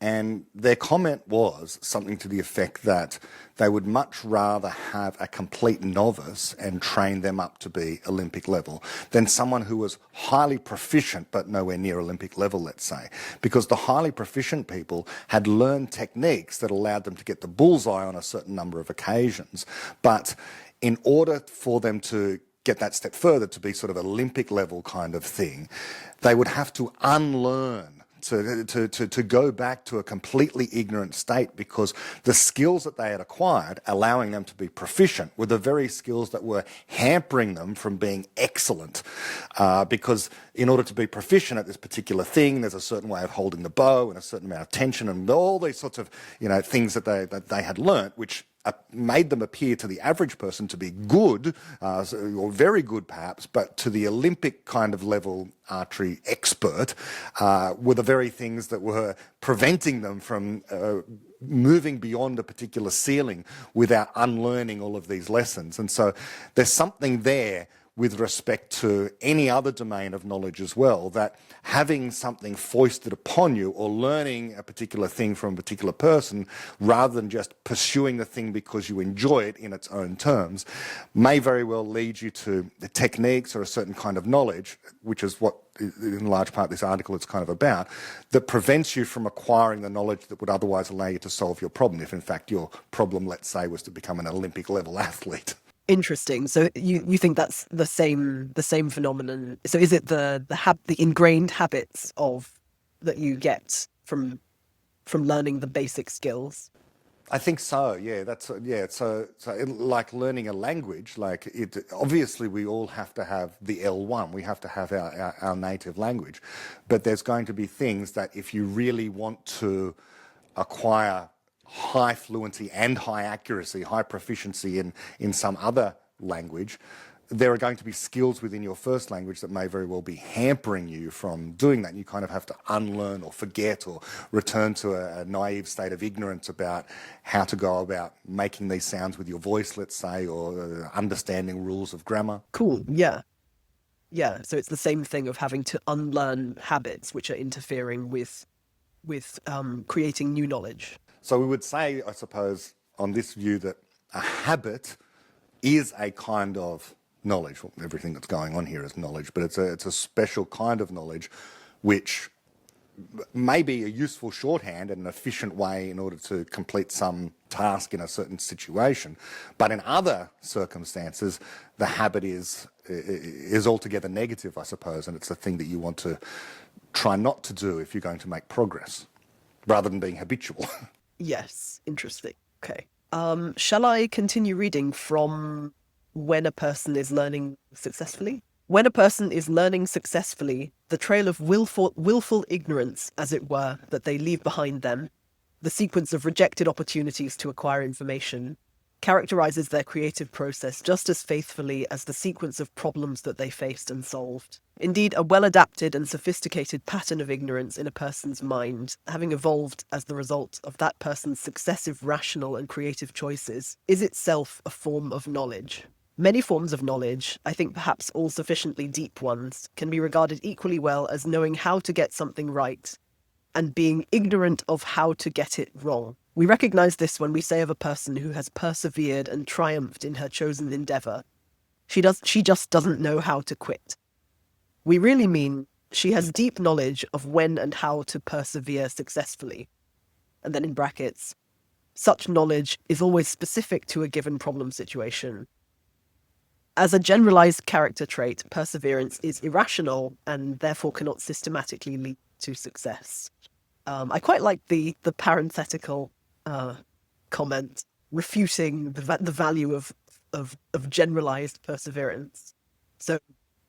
And their comment was something to the effect that they would much rather have a complete novice and train them up to be Olympic level than someone who was highly proficient but nowhere near Olympic level, let's say. Because the highly proficient people had learned techniques that allowed them to get the bullseye on a certain number of occasions. But in order for them to get that step further to be sort of Olympic level kind of thing, they would have to unlearn, to go back to a completely ignorant state, because the skills that they had acquired, allowing them to be proficient, were the very skills that were hampering them from being excellent. Because in order to be proficient at this particular thing, there's a certain way of holding the bow and a certain amount of tension and all these sorts of things that they had learnt, which made them appear to the average person to be good, or very good perhaps, but to the Olympic kind of level archery expert were the very things that were preventing them from moving beyond a particular ceiling without unlearning all of these lessons. And so there's something there with respect to any other domain of knowledge as well, that having something foisted upon you or learning a particular thing from a particular person rather than just pursuing the thing because you enjoy it in its own terms may very well lead you to the techniques or a certain kind of knowledge, which is what in large part this article is kind of about, that prevents you from acquiring the knowledge that would otherwise allow you to solve your problem, if in fact your problem, let's say, was to become an Olympic level athlete. Interesting. So you think that's the same phenomenon? So is it the ingrained habits that you get from learning the basic skills? I think so. Yeah, So like learning a language, like it. Obviously, we all have to have the L1. We have to have our native language, but there's going to be things that if you really want to acquire high fluency and high accuracy, high proficiency in some other language, there are going to be skills within your first language that may very well be hampering you from doing that. And you kind of have to unlearn or forget or return to a naive state of ignorance about how to go about making these sounds with your voice, let's say, or understanding rules of grammar. Cool. Yeah. Yeah. So it's the same thing of having to unlearn habits which are interfering with creating new knowledge. So we would say, I suppose, on this view that a habit is a kind of knowledge. Well, everything that's going on here is knowledge, but it's a special kind of knowledge which may be a useful shorthand and an efficient way in order to complete some task in a certain situation. But in other circumstances, the habit is altogether negative, I suppose, and it's a thing that you want to try not to do if you're going to make progress, rather than being habitual. Yes, interesting. Okay. Shall I continue reading from When a Person is Learning Successfully? When a person is learning successfully, the trail of willful ignorance, as it were, that they leave behind them, the sequence of rejected opportunities to acquire information, characterizes their creative process just as faithfully as the sequence of problems that they faced and solved. Indeed, a well-adapted and sophisticated pattern of ignorance in a person's mind, having evolved as the result of that person's successive rational and creative choices, is itself a form of knowledge. Many forms of knowledge, I think perhaps all sufficiently deep ones, can be regarded equally well as knowing how to get something right and being ignorant of how to get it wrong. We recognize this when we say of a person who has persevered and triumphed in her chosen endeavor, she just doesn't know how to quit. We really mean she has deep knowledge of when and how to persevere successfully. And then in brackets, such knowledge is always specific to a given problem situation. As a generalized character trait, perseverance is irrational and therefore cannot systematically lead to success. I quite like the parenthetical comment refuting the value of generalized perseverance. So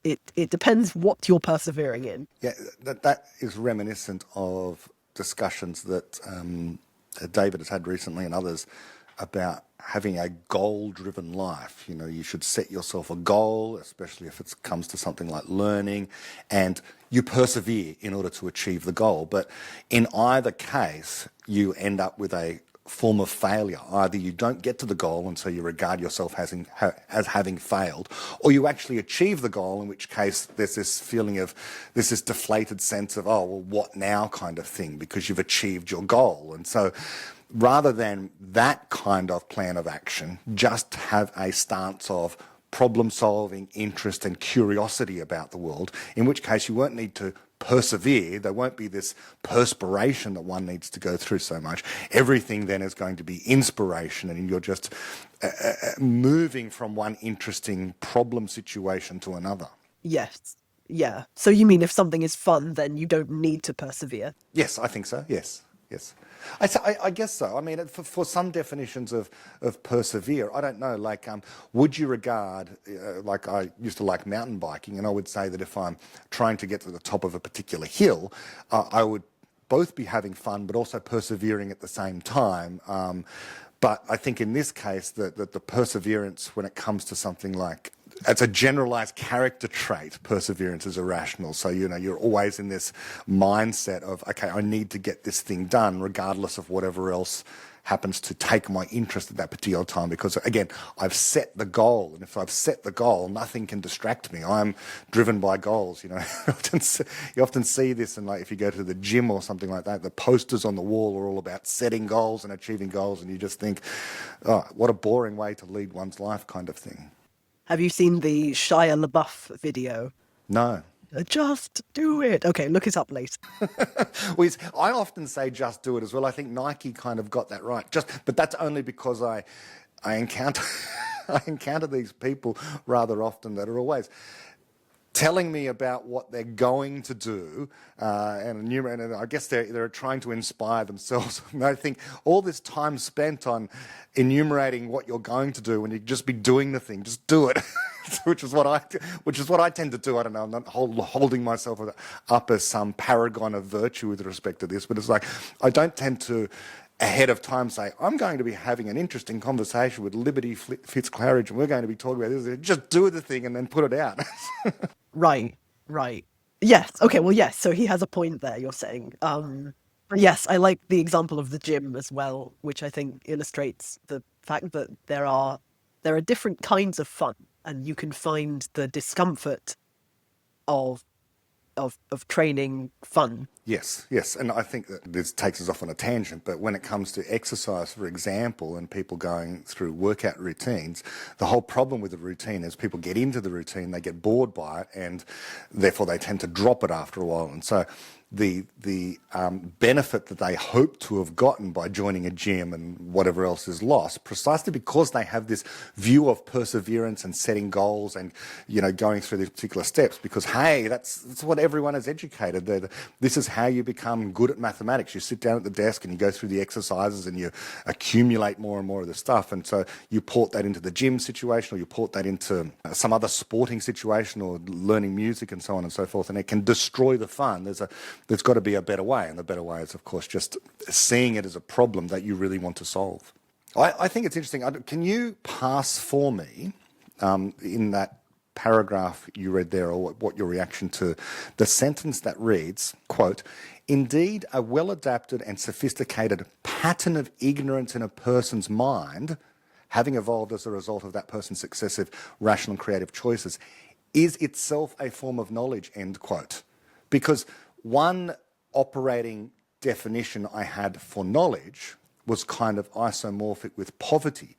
it depends what you're persevering in. Yeah, that is reminiscent of discussions that David has had recently and others about having a goal-driven life. You know, you should set yourself a goal, especially if it comes to something like learning, and you persevere in order to achieve the goal. But in either case, you end up with a form of failure. Either you don't get to the goal and so you regard yourself as having failed, or you actually achieve the goal, in which case there's this feeling of this deflated sense of, oh, well, what now kind of thing, because you've achieved your goal. And so rather than that kind of plan of action, just have a stance of problem-solving, interest and curiosity about the world, in which case you won't need to persevere. There won't be this perspiration that one needs to go through so much. Everything then is going to be inspiration, and you're just moving from one interesting problem situation to another. Yes. Yeah. So you mean if something is fun, then you don't need to persevere? Yes, I think so. Yes. I guess so. I mean, for some definitions of persevere, I don't know, like, would you regard, like I used to like mountain biking, and I would say that if I'm trying to get to the top of a particular hill, I would both be having fun but also persevering at the same time. But I think in this case, that the perseverance, when it comes to something like, it's a generalized character trait, perseverance is irrational. So, you know, you're always in this mindset of, okay, I need to get this thing done regardless of whatever else happens to take my interest at that particular time, because, again, I've set the goal. And if I've set the goal, nothing can distract me. I'm driven by goals, you know. You often see this, and like if you go to the gym or something like that, the posters on the wall are all about setting goals and achieving goals, and you just think, oh, what a boring way to lead one's life kind of thing. Have you seen the Shia LaBeouf video? No. Just do it. Okay, look it up later. Well, I often say just do it as well. I think Nike kind of got that right. But that's only because I encounter I encounter these people rather often that are always telling me about what they're going to do, and I guess they're trying to inspire themselves. And I think all this time spent on enumerating what you're going to do when you just be doing the thing, just do it, which is what I tend to do. I don't know. I'm not holding myself up as some paragon of virtue with respect to this, but it's like I don't tend to ahead of time say, I'm going to be having an interesting conversation with Liberty Fitz-Claridge and we're going to be talking about this. Just do the thing and then put it out. Right. Yes. Okay, well, yes. So he has a point there, you're saying. Yes, I like the example of the gym as well, which I think illustrates the fact that there are different kinds of fun, and you can find the discomfort of training fun. Yes, and I think that this takes us off on a tangent, but when it comes to exercise, for example, and people going through workout routines, the whole problem with the routine is people get into the routine, they get bored by it, and therefore they tend to drop it after a while. And so the benefit that they hope to have gotten by joining a gym and whatever else is lost, precisely because they have this view of perseverance and setting goals and, you know, going through these particular steps. Because, hey, that's what everyone is educated. This is how you become good at mathematics. You sit down at the desk and you go through the exercises and you accumulate more and more of the stuff. And so you port that into the gym situation, or you port that into some other sporting situation, or learning music and so on and so forth. And it can destroy the fun. There's got to be a better way. And the better way is, of course, just seeing it as a problem that you really want to solve. I think it's interesting. Can you pass for me, in that paragraph you read there, or what your reaction to the sentence that reads, quote, "Indeed, a well-adapted and sophisticated pattern of ignorance in a person's mind, having evolved as a result of that person's successive rational and creative choices, is itself a form of knowledge," end quote. Because one operating definition I had for knowledge was kind of isomorphic with poverty.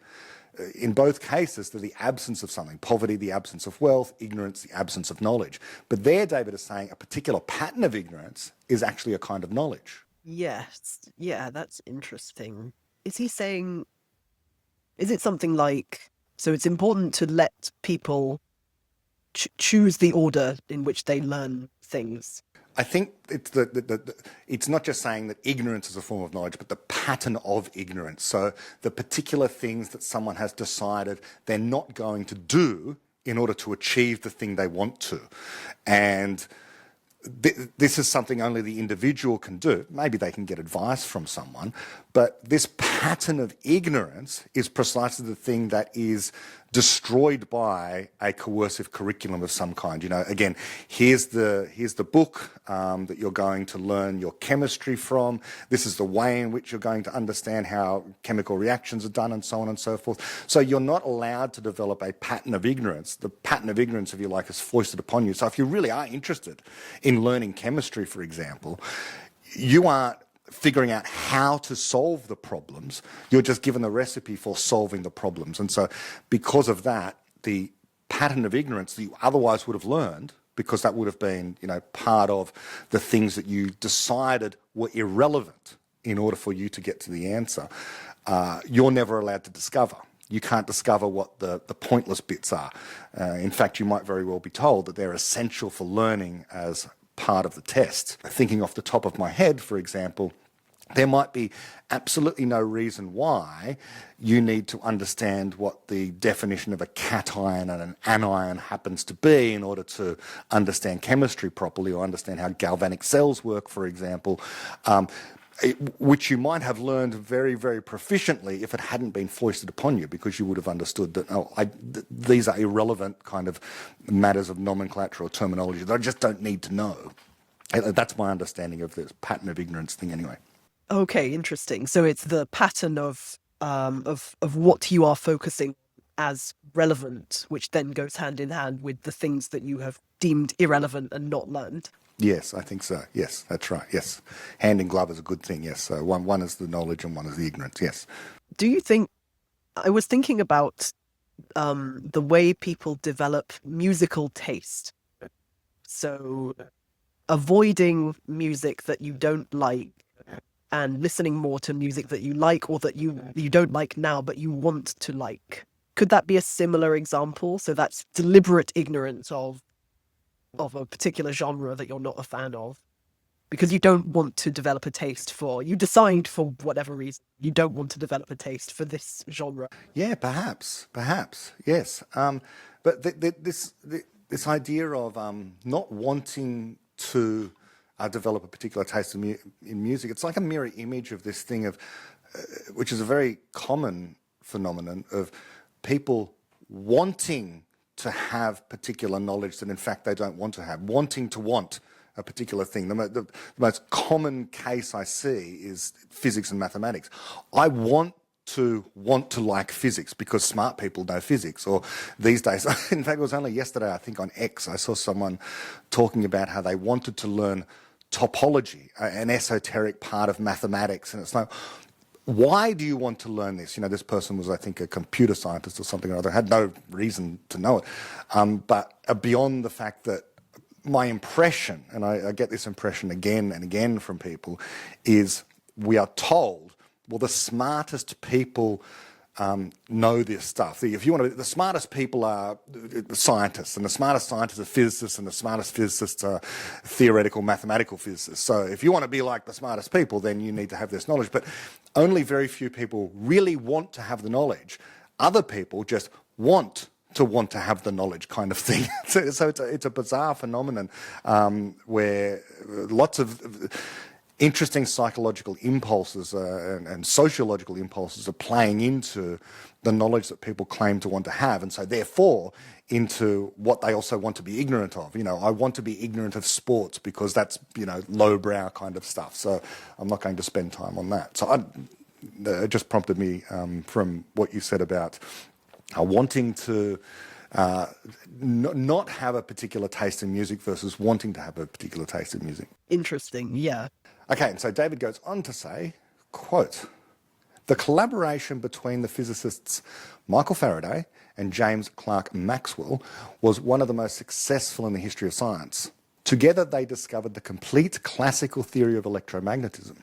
In both cases, they're the absence of something. Poverty, the absence of wealth; ignorance, the absence of knowledge. But there, David is saying a particular pattern of ignorance is actually a kind of knowledge. Yes. Yeah, that's interesting. Is he saying, is it something like, so it's important to let people choose the order in which they learn things? I think it's it's not just saying that ignorance is a form of knowledge, but the pattern of ignorance. So the particular things that someone has decided they're not going to do in order to achieve the thing they want to. And this is something only the individual can do. Maybe they can get advice from someone, but this pattern of ignorance is precisely the thing that is destroyed by a coercive curriculum of some kind. You know, again, here's the book that you're going to learn your chemistry from. This is the way in which you're going to understand how chemical reactions are done, and so on and so forth. So you're not allowed to develop a pattern of ignorance. The pattern of ignorance, if you like, is foisted upon you. So if you really are interested in learning chemistry, for example, you aren't figuring out how to solve the problems. You're just given the recipe for solving the problems. And so because of that, the pattern of ignorance that you otherwise would have learned, because that would have been, you know, part of the things that you decided were irrelevant in order for you to get to the answer, you're never allowed to discover. You can't discover what the pointless bits are. In fact, you might very well be told that they're essential for learning as part of the test. Thinking off the top of my head, for example, there might be absolutely no reason why you need to understand what the definition of a cation and an anion happens to be in order to understand chemistry properly, or understand how galvanic cells work, for example, which you might have learned very, very proficiently if it hadn't been foisted upon you, because you would have understood that, these are irrelevant kind of matters of nomenclature or terminology that I just don't need to know. That's my understanding of this pattern of ignorance thing anyway. Okay, interesting. So it's the pattern of what you are focusing as relevant, which then goes hand in hand with the things that you have deemed irrelevant and not learned. Yes, I think so. Yes, that's right. Yes. Hand in glove is a good thing. Yes. So one is the knowledge and one is the ignorance. Yes. Do you think, I was thinking about the way people develop musical taste. So avoiding music that you don't like and listening more to music that you like, or that you don't like now but you want to like. Could that be a similar example? So that's deliberate ignorance of a particular genre that you're not a fan of, because you don't want to develop a taste for, you decide for whatever reason, you don't want to develop a taste for this genre. Yeah, perhaps, yes. But this idea of not wanting to develop a particular taste in music, it's like a mirror image of this thing of, which is a very common phenomenon of people wanting to have particular knowledge that in fact they don't want to have, wanting to want a particular thing. The most common case I see is physics and mathematics. I want to like physics because smart people know physics. Or these days, in fact, it was only yesterday, I think on X, I saw someone talking about how they wanted to learn topology, an esoteric part of mathematics. And it's like, why do you want to learn this? You know, this person was, I think, a computer scientist or something or other, had no reason to know it. But beyond the fact that my impression, and I get this impression again and again from people, is we are told, well, the smartest people know this stuff. If you want to, the smartest people are scientists, and the smartest scientists are physicists, and the smartest physicists are theoretical mathematical physicists. So if you want to be like the smartest people, then you need to have this knowledge. But only very few people really want to have the knowledge. Other people just want to have the knowledge, kind of thing. So it's a bizarre phenomenon where lots of interesting psychological impulses and sociological impulses are playing into the knowledge that people claim to want to have, and so therefore into what they also want to be ignorant of. I want to be ignorant of sports because that's, lowbrow kind of stuff. So I'm not going to spend time on that. So it just prompted me from what you said about wanting to not have a particular taste in music versus wanting to have a particular taste in music. Interesting, yeah. Okay, and so David goes on to say, quote, "The collaboration between the physicists Michael Faraday and James Clerk Maxwell was one of the most successful in the history of science. Together they discovered the complete classical theory of electromagnetism.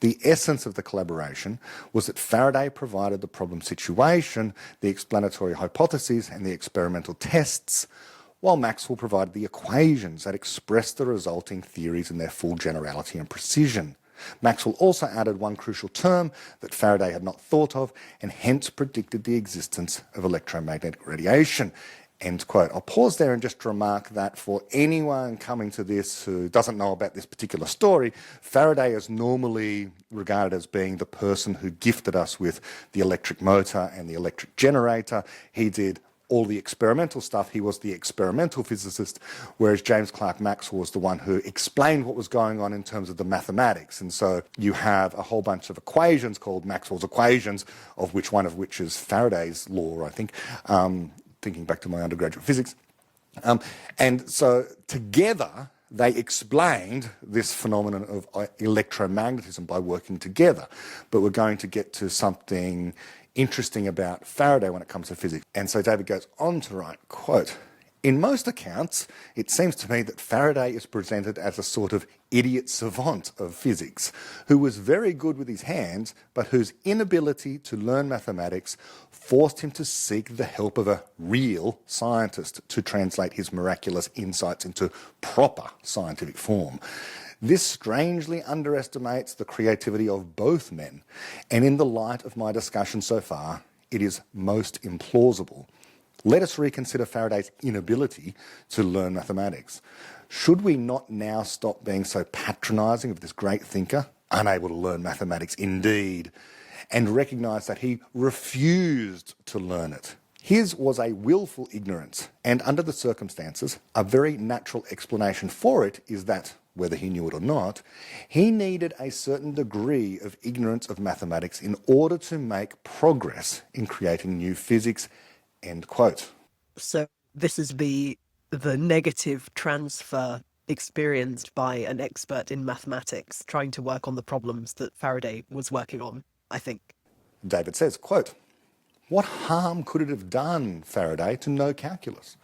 The essence of the collaboration was that Faraday provided the problem situation, the explanatory hypotheses and the experimental tests, while Maxwell provided the equations that expressed the resulting theories in their full generality and precision. Maxwell also added one crucial term that Faraday had not thought of and hence predicted the existence of electromagnetic radiation." End quote. I'll pause there and just remark that for anyone coming to this who doesn't know about this particular story, Faraday is normally regarded as being the person who gifted us with the electric motor and the electric generator. He did all the experimental stuff. He was the experimental physicist, whereas James Clerk Maxwell was the one who explained what was going on in terms of the mathematics. And so you have a whole bunch of equations called Maxwell's equations, of which is Faraday's law, I think, thinking back to my undergraduate physics. And so together they explained this phenomenon of electromagnetism by working together. But we're going to get to something interesting about Faraday when it comes to physics. And so David goes on to write, quote, "In most accounts, it seems to me that Faraday is presented as a sort of idiot savant of physics, who was very good with his hands, but whose inability to learn mathematics forced him to seek the help of a real scientist to translate his miraculous insights into proper scientific form. This strangely underestimates the creativity of both men, and in the light of my discussion so far, it is most implausible. Let us reconsider Faraday's inability to learn mathematics. Should we not now stop being so patronising of this great thinker, unable to learn mathematics indeed, and recognise that he refused to learn it? His was a willful ignorance, and under the circumstances, a very natural explanation for it is that, whether he knew it or not, he needed a certain degree of ignorance of mathematics in order to make progress in creating new physics." End quote. So this is the negative transfer experienced by an expert in mathematics trying to work on the problems that Faraday was working on, I think. David says, quote, "What harm could it have done Faraday to know calculus?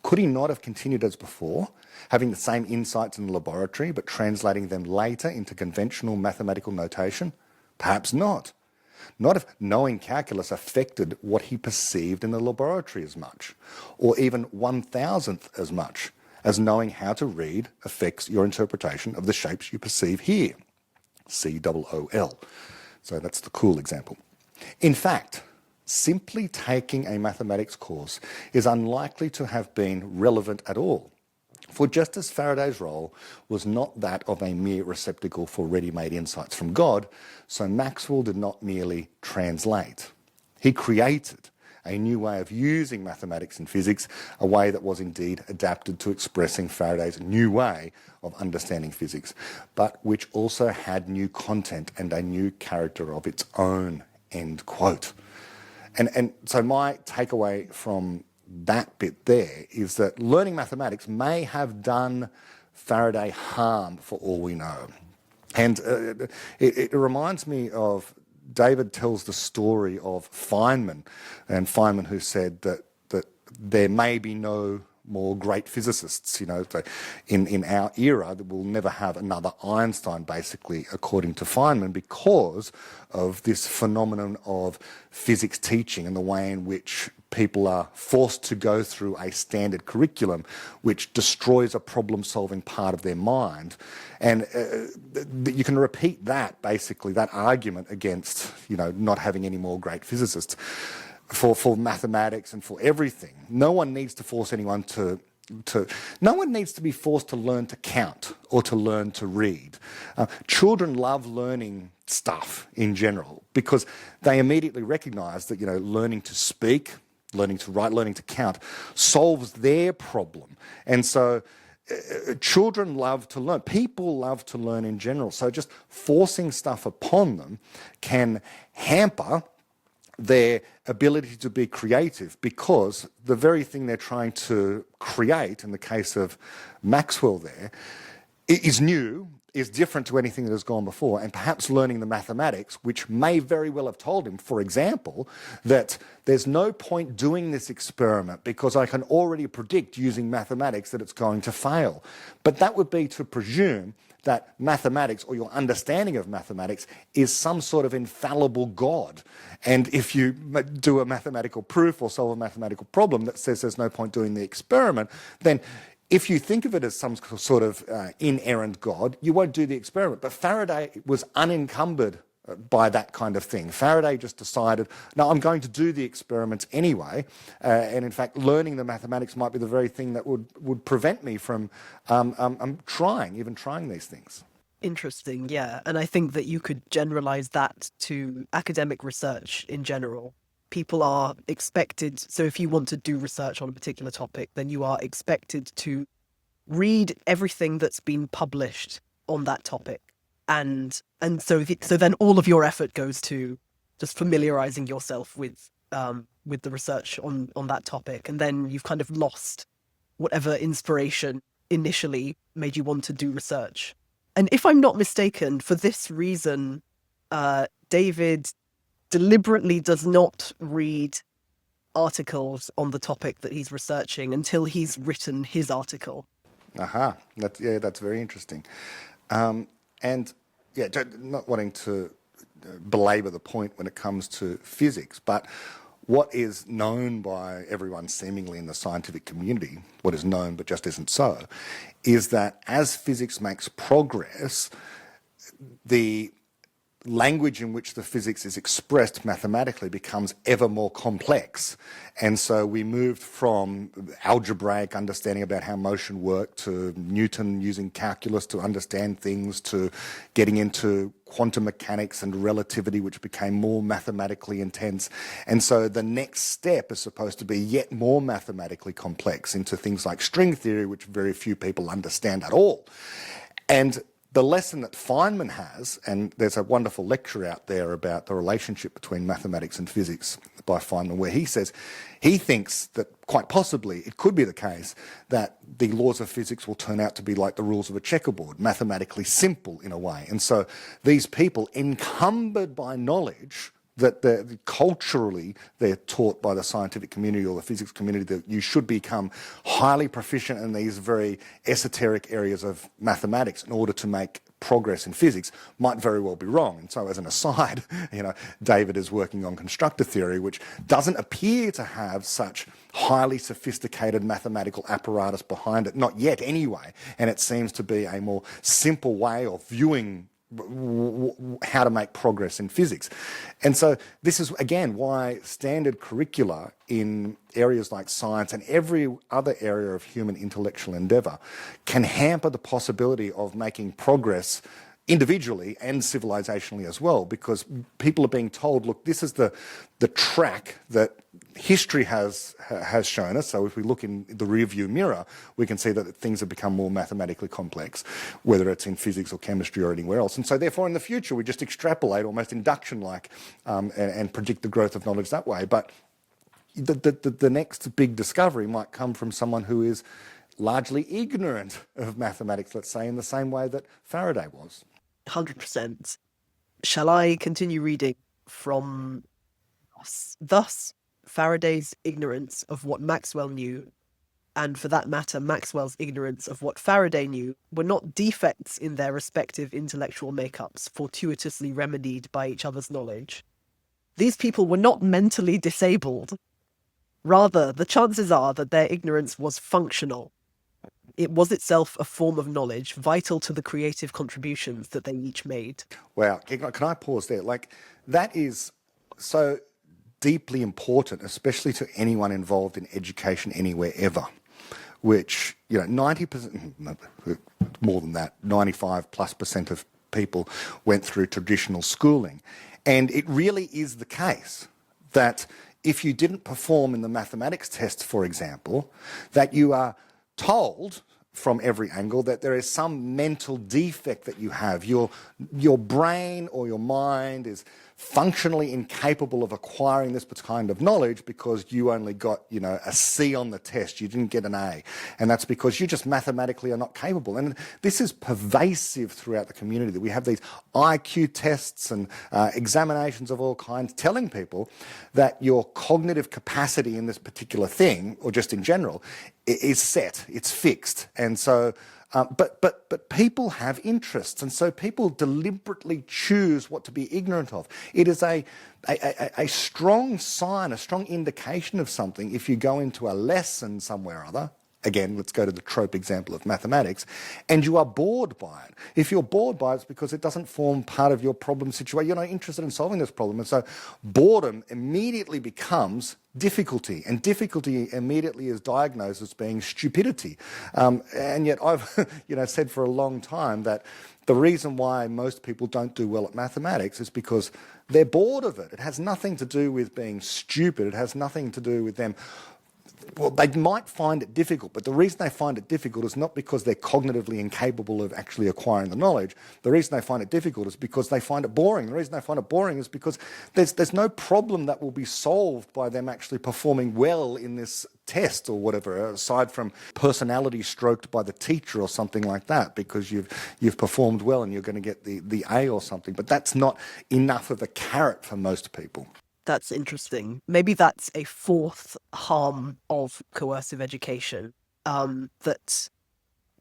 Could he not have continued as before, having the same insights in the laboratory but translating them later into conventional mathematical notation? Perhaps not. Not if knowing calculus affected what he perceived in the laboratory as much, or even 1,000th as much, as knowing how to read affects your interpretation of the shapes you perceive here. COOL. So that's the cool example. In fact, simply taking a mathematics course is unlikely to have been relevant at all. For just as Faraday's role was not that of a mere receptacle for ready-made insights from God, so Maxwell did not merely translate. He created a new way of using mathematics in physics, a way that was indeed adapted to expressing Faraday's new way of understanding physics, but which also had new content and a new character of its own." End quote. And so my takeaway from that bit there is that learning mathematics may have done Faraday harm for all we know. And it reminds me of, David tells the story of Feynman, and Feynman who said that there may be no more great physicists. So in our era, we'll never have another Einstein, basically, according to Feynman, because of this phenomenon of physics teaching and the way in which people are forced to go through a standard curriculum which destroys a problem-solving part of their mind. And you can repeat that, basically, that argument against, not having any more great physicists for mathematics and for everything. No one needs to force anyone no one needs to be forced to learn to count or to learn to read. Children love learning stuff in general because they immediately recognise that, learning to speak, learning to write, learning to count solves their problem. And so children love to learn. People love to learn in general. So just forcing stuff upon them can hamper their ability to be creative, because the very thing they're trying to create, in the case of Maxwell there, is new, is different to anything that has gone before, and perhaps learning the mathematics, which may very well have told him, for example, that there's no point doing this experiment because I can already predict using mathematics that it's going to fail. But that would be to presume that mathematics, or your understanding of mathematics, is some sort of infallible God. And if you do a mathematical proof or solve a mathematical problem that says there's no point doing the experiment, then if you think of it as some sort of inerrant God, you won't do the experiment. But Faraday was unencumbered by that kind of thing. Faraday just decided, no, I'm going to do the experiments anyway. And in fact, learning the mathematics might be the very thing that would prevent me from trying these things. Interesting, yeah. And I think that you could generalize that to academic research in general. People are expected, so if you want to do research on a particular topic, then you are expected to read everything that's been published on that topic. And so then all of your effort goes to just familiarizing yourself with the research on that topic. And then you've kind of lost whatever inspiration initially made you want to do research. And if I'm not mistaken, for this reason, David deliberately does not read articles on the topic that he's researching until he's written his article. Aha, that's very interesting. And yeah, not wanting to belabor the point when it comes to physics, but what is known by everyone seemingly in the scientific community, what is known but just isn't so, is that as physics makes progress, the language in which the physics is expressed mathematically becomes ever more complex. And so we moved from algebraic understanding about how motion worked to Newton using calculus to understand things, to getting into quantum mechanics and relativity, which became more mathematically intense. And so the next step is supposed to be yet more mathematically complex into things like string theory, which very few people understand at all. And the lesson that Feynman has, and there's a wonderful lecture out there about the relationship between mathematics and physics by Feynman, where he says he thinks that quite possibly it could be the case that the laws of physics will turn out to be like the rules of a checkerboard, mathematically simple in a way. And so these people, encumbered by knowledge that culturally they're taught by the scientific community or the physics community that you should become highly proficient in these very esoteric areas of mathematics in order to make progress in physics, might very well be wrong. And so as an aside, David is working on constructor theory, which doesn't appear to have such highly sophisticated mathematical apparatus behind it, not yet anyway, and it seems to be a more simple way of viewing how to make progress in physics. And so this is, again, why standard curricula in areas like science and every other area of human intellectual endeavour can hamper the possibility of making progress individually and civilizationally as well, because people are being told, look, this is the track that history has shown us. So if we look in the rearview mirror, we can see that things have become more mathematically complex, whether it's in physics or chemistry or anywhere else. And so therefore in the future we just extrapolate almost induction-like and predict the growth of knowledge that way. But the next big discovery might come from someone who is largely ignorant of mathematics, let's say, in the same way that Faraday was. 100%. Shall I continue reading from thus Faraday's ignorance of what Maxwell knew and for that matter, Maxwell's ignorance of what Faraday knew, were not defects in their respective intellectual makeups, fortuitously remedied by each other's knowledge. These people were not mentally disabled. Rather, the chances are that their ignorance was functional. It was itself a form of knowledge vital to the creative contributions that they each made. Wow. Can I pause there? Like, that is so deeply important, especially to anyone involved in education anywhere ever, which, 90%, more than that, 95+% of people went through traditional schooling. And it really is the case that if you didn't perform in the mathematics tests, for example, that you are told from every angle that there is some mental defect that you have. Your brain or your mind is functionally incapable of acquiring this kind of knowledge because you only got, a C on the test. You didn't get an A. And that's because you just mathematically are not capable. And this is pervasive throughout the community, that we have these IQ tests and examinations of all kinds telling people that your cognitive capacity in this particular thing, or just in general, is set, it's fixed. And so but people have interests, and so people deliberately choose what to be ignorant of. It is a strong sign, a strong indication of something if you go into a lesson somewhere or other. Again, let's go to the trope example of mathematics, and you are bored by it. If you're bored by it, it's because it doesn't form part of your problem situation. You're not interested in solving this problem. And so boredom immediately becomes difficulty, and difficulty immediately is diagnosed as being stupidity. And yet I've said for a long time that the reason why most people don't do well at mathematics is because they're bored of it. It has nothing to do with being stupid. It has nothing to do with them. Well, they might find it difficult, but the reason they find it difficult is not because they're cognitively incapable of actually acquiring the knowledge. The reason they find it difficult is because they find it boring. The reason they find it boring is because there's no problem that will be solved by them actually performing well in this test or whatever, aside from personality stroked by the teacher or something like that, because you've performed well and you're going to get the A or something. But that's not enough of a carrot for most people. That's interesting. Maybe that's a fourth harm of coercive education.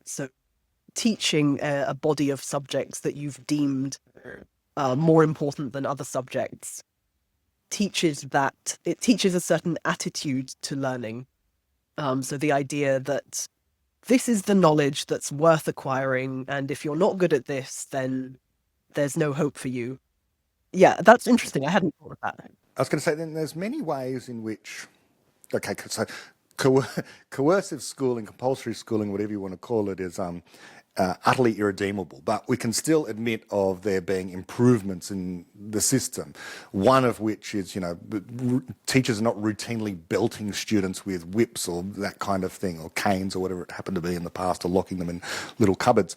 So teaching a body of subjects that you've deemed more important than other subjects teaches a certain attitude to learning. So the idea that this is the knowledge that's worth acquiring, and if you're not good at this, then there's no hope for you. Yeah, that's interesting. I hadn't thought of that. I was going to say, then there's many ways in which, okay, so coercive schooling, compulsory schooling, whatever you want to call it, is utterly irredeemable. But we can still admit of there being improvements in the system. One of which is, teachers are not routinely belting students with whips or that kind of thing, or canes or whatever it happened to be in the past, or locking them in little cupboards.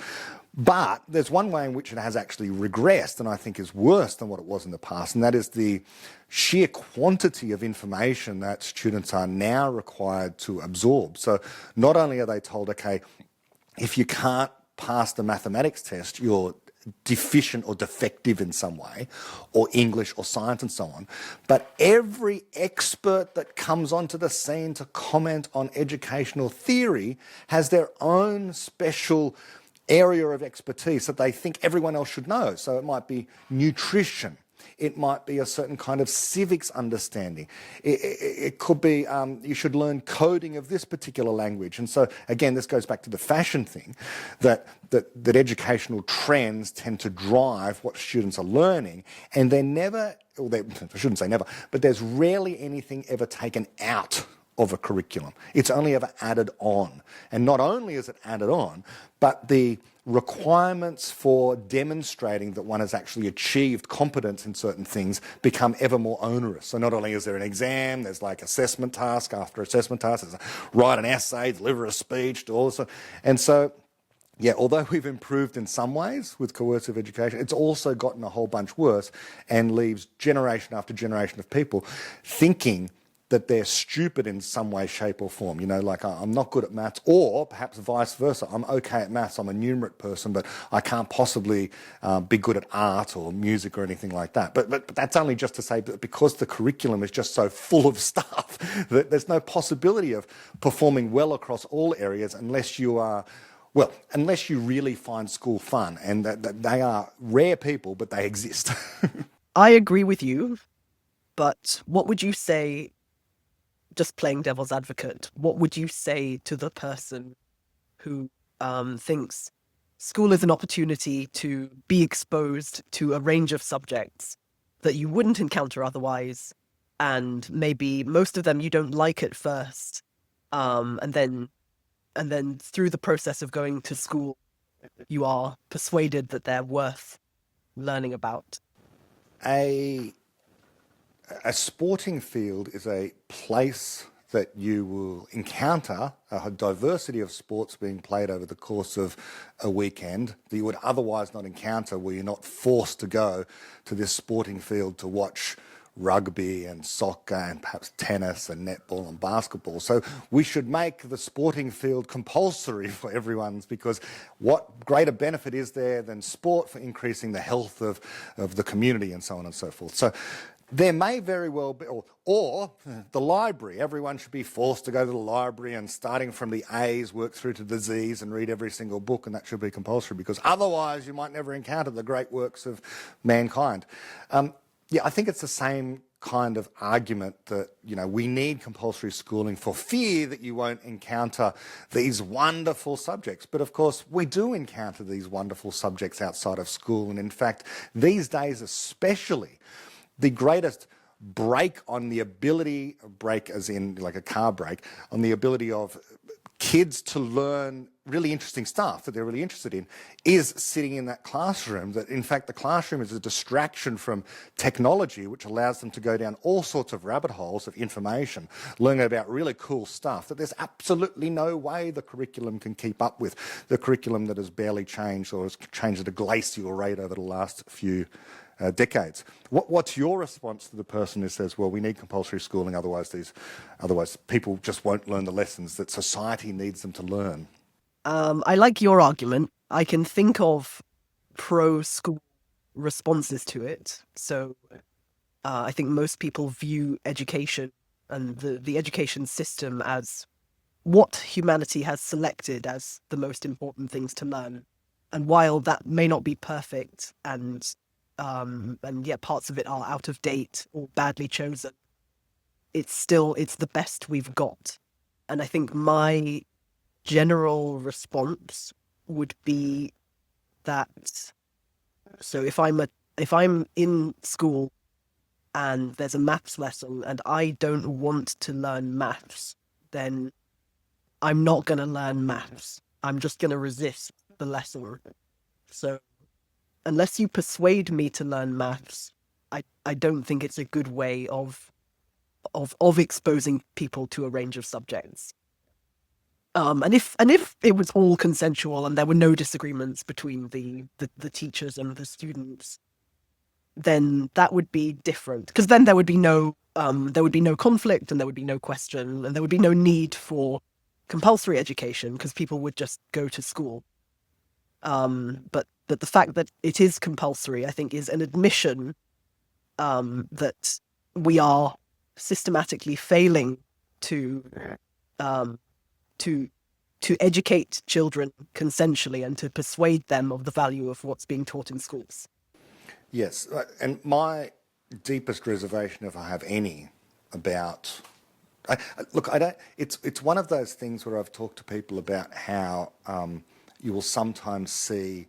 But there's one way in which it has actually regressed, and I think is worse than what it was in the past, and that is the sheer quantity of information that students are now required to absorb. So not only are they told, okay, if you can't pass the mathematics test, you're deficient or defective in some way, or English or science and so on, but every expert that comes onto the scene to comment on educational theory has their own special area of expertise that they think everyone else should know. So it might be nutrition. It might be a certain kind of civics understanding. It could be you should learn coding of this particular language. And so, again, this goes back to the fashion thing, that educational trends tend to drive what students are learning, and they're never, I shouldn't say never, but there's rarely anything ever taken out of a curriculum. It's only ever added on. And not only is it added on, but the requirements for demonstrating that one has actually achieved competence in certain things become ever more onerous. So not only is there an exam, there's like assessment task after assessment task, there's write an essay, deliver a speech, all this. And so, yeah, although we've improved in some ways with coercive education, it's also gotten a whole bunch worse and leaves generation after generation of people thinking that they're stupid in some way, shape or form. You know, like I'm not good at maths, or perhaps vice versa. I'm okay at maths, I'm a numerate person, but I can't possibly be good at art or music or anything like that. But that's only just to say that because the curriculum is just so full of stuff that there's no possibility of performing well across all areas unless you are, well, unless you really find school fun, and that they are rare people, but they exist. I agree with you, but what would you say, just playing devil's advocate, what would you say to the person who thinks school is an opportunity to be exposed to a range of subjects that you wouldn't encounter otherwise, and maybe most of them you don't like at first, and then through the process of going to school, you are persuaded that they're worth learning about? A sporting field is a place that you will encounter a diversity of sports being played over the course of a weekend that you would otherwise not encounter were you not forced to go to this sporting field to watch rugby and soccer and perhaps tennis and netball and basketball. So we should make the sporting field compulsory for everyone's, because what greater benefit is there than sport for increasing the health of the community and so on and so forth. So there may very well be, or the library. Everyone should be forced to go to the library and starting from the A's work through to the Z's and read every single book, and that should be compulsory, because otherwise you might never encounter the great works of mankind. Yeah, I think it's the same kind of argument that, you know, we need compulsory schooling for fear that you won't encounter these wonderful subjects. But of course, we do encounter these wonderful subjects outside of school. And in fact, these days especially, the greatest brake on the ability, brake as in like a car brake, on the ability of kids to learn really interesting stuff that they're really interested in is sitting in that classroom. That in fact the classroom is a distraction from technology, which allows them to go down all sorts of rabbit holes of information, learning about really cool stuff that there's absolutely no way the curriculum can keep up with. The curriculum that has barely changed, or has changed at a glacial rate over the last few decades. What's your response to the person who says, well, we need compulsory schooling, otherwise people just won't learn the lessons that society needs them to learn? I like your argument. I can think of pro-school responses to it. So I think most people view education and the education system as what humanity has selected as the most important things to learn. And while that may not be perfect, and yeah, parts of it are out of date or badly chosen, it's the best we've got. And I think my general response would be that, so if I'm in school and there's a maths lesson and I don't want to learn maths, then I'm not going to learn maths. I'm just going to resist the lesson. So unless you persuade me to learn maths, I don't think it's a good way of exposing people to a range of subjects. And if it was all consensual and there were no disagreements between the teachers and the students, then that would be different, because then there would be no conflict, and there would be no question, and there would be no need for compulsory education, because people would just go to school. But the fact that it is compulsory, I think, is an admission that we are systematically failing to educate children consensually and to persuade them of the value of what's being taught in schools. Yes, and my deepest reservation, if I have any, about it's one of those things where I've talked to people about how you will sometimes see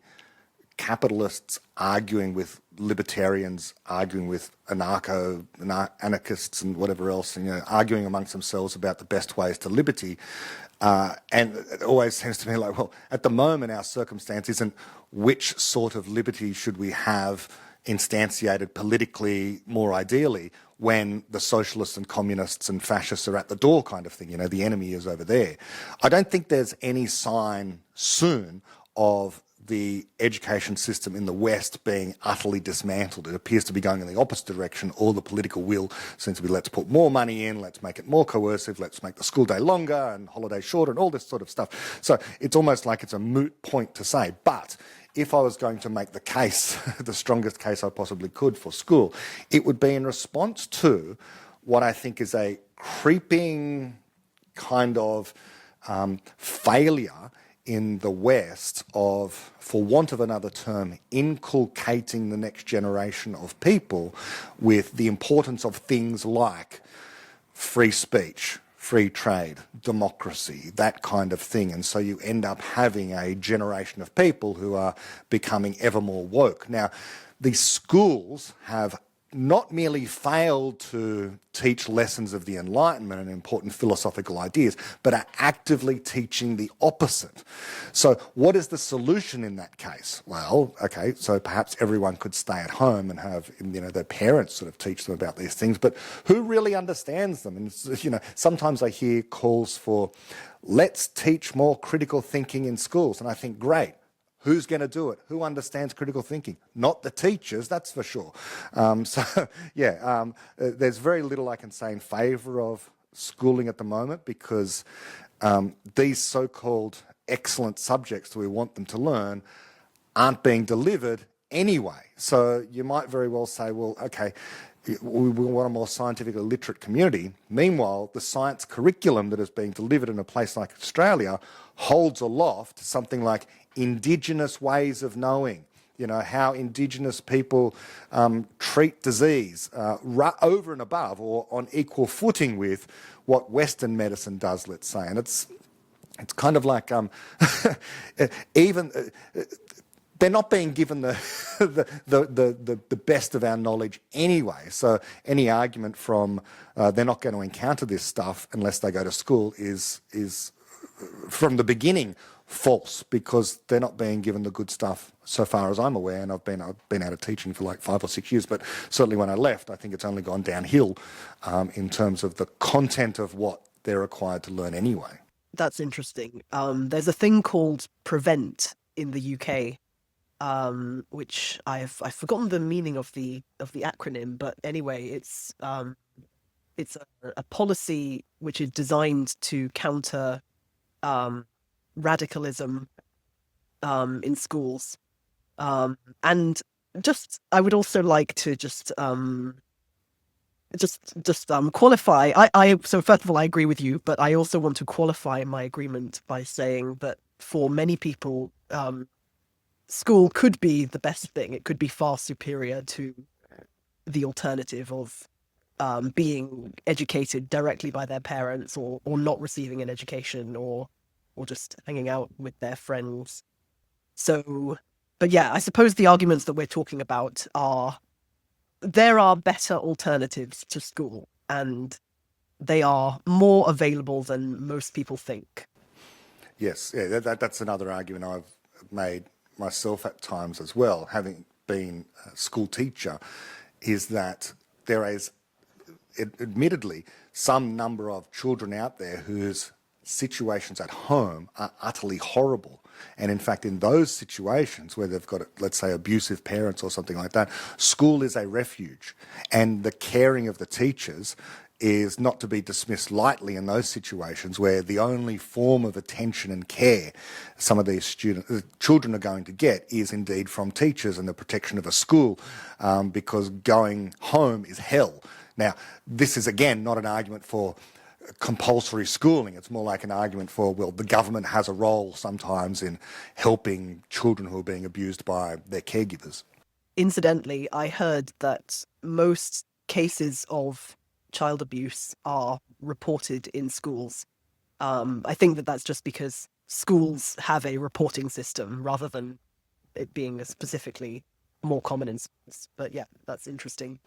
capitalists arguing with libertarians, arguing with anarchists and whatever else, and, you know, arguing amongst themselves about the best ways to liberty. And it always seems to me like, well, at the moment our circumstance isn't which sort of liberty should we have instantiated politically more ideally when the socialists and communists and fascists are at the door kind of thing, you know, the enemy is over there. I don't think there's any sign soon of the education system in the West being utterly dismantled. It appears to be going in the opposite direction. All the political will seems to be, let's put more money in, let's make it more coercive, let's make the school day longer and holidays shorter and all this sort of stuff. So it's almost like it's a moot point to say. But if I was going to make the case, the strongest case I possibly could for school, it would be in response to what I think is a creeping kind of failure in the West of, for want of another term, inculcating the next generation of people with the importance of things like free speech, free trade, democracy, that kind of thing. And so you end up having a generation of people who are becoming ever more woke. Now, these schools have not merely failed to teach lessons of the Enlightenment and important philosophical ideas, but are actively teaching the opposite. So what is the solution in that case? Well, okay, so perhaps everyone could stay at home and have, their parents sort of teach them about these things, but who really understands them? And, sometimes I hear calls for, let's teach more critical thinking in schools. And I think, great. Who's going to do it? Who understands critical thinking? Not the teachers, that's for sure. There's very little I can say in favour of schooling at the moment because these so-called excellent subjects that we want them to learn aren't being delivered anyway. So you might very well say, well, okay, we want a more scientifically literate community. Meanwhile, the science curriculum that is being delivered in a place like Australia holds aloft something like Indigenous ways of knowing, how Indigenous people treat disease over and above or on equal footing with what Western medicine does, let's say. And it's kind of like even... they're not being given the best of our knowledge anyway. So any argument from they're not going to encounter this stuff unless they go to school is from the beginning false because they're not being given the good stuff so far as I'm aware. And I've been out of teaching for like 5 or 6 years, but certainly when I left, I think it's only gone downhill in terms of the content of what they're required to learn anyway. That's interesting. There's a thing called Prevent in the UK. Which I've forgotten the meaning of the acronym, but anyway, it's a policy which is designed to counter radicalism in schools, and just I would also like to just qualify. So first of all, I agree with you, but I also want to qualify my agreement by saying that for many people, school could be the best thing. It could be far superior to the alternative of being educated directly by their parents or not receiving an education or just hanging out with their friends. So, but yeah, I suppose the arguments that we're talking about are there are better alternatives to school and they are more available than most people think. Yes, yeah, that's another argument I've made myself at times as well, having been a school teacher, is that there is admittedly some number of children out there whose situations at home are utterly horrible. And in fact, in those situations where they've got, let's say, abusive parents or something like that, school is a refuge. And the caring of the teachers is not to be dismissed lightly in those situations where the only form of attention and care some of these children are going to get is indeed from teachers and the protection of a school, because going home is hell. Now, this is again not an argument for compulsory schooling. It's more like an argument for, well, the government has a role sometimes in helping children who are being abused by their caregivers. Incidentally, I heard that most cases of child abuse are reported in schools. I think that's just because schools have a reporting system rather than it being specifically more common in schools. But yeah, that's interesting.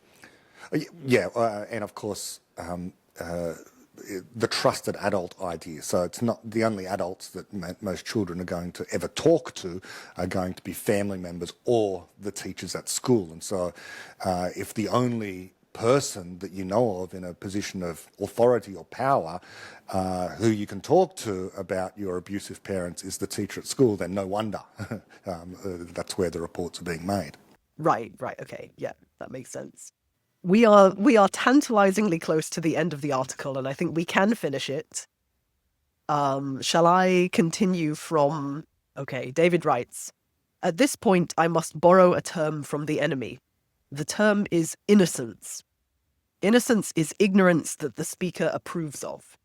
Yeah, and of course, the trusted adult idea. So it's not the only adults that most children are going to ever talk to are going to be family members or the teachers at school. And so if the only person that you know of in a position of authority or power who you can talk to about your abusive parents is the teacher at school, then no wonder that's where the reports are being made. Right, right, okay, yeah, that makes sense. We are tantalizingly close to the end of the article, and I think we can finish it. Shall I continue from... Okay, David writes, "At this point, I must borrow a term from the enemy. The term is innocence. Innocence is ignorance that the speaker approves of.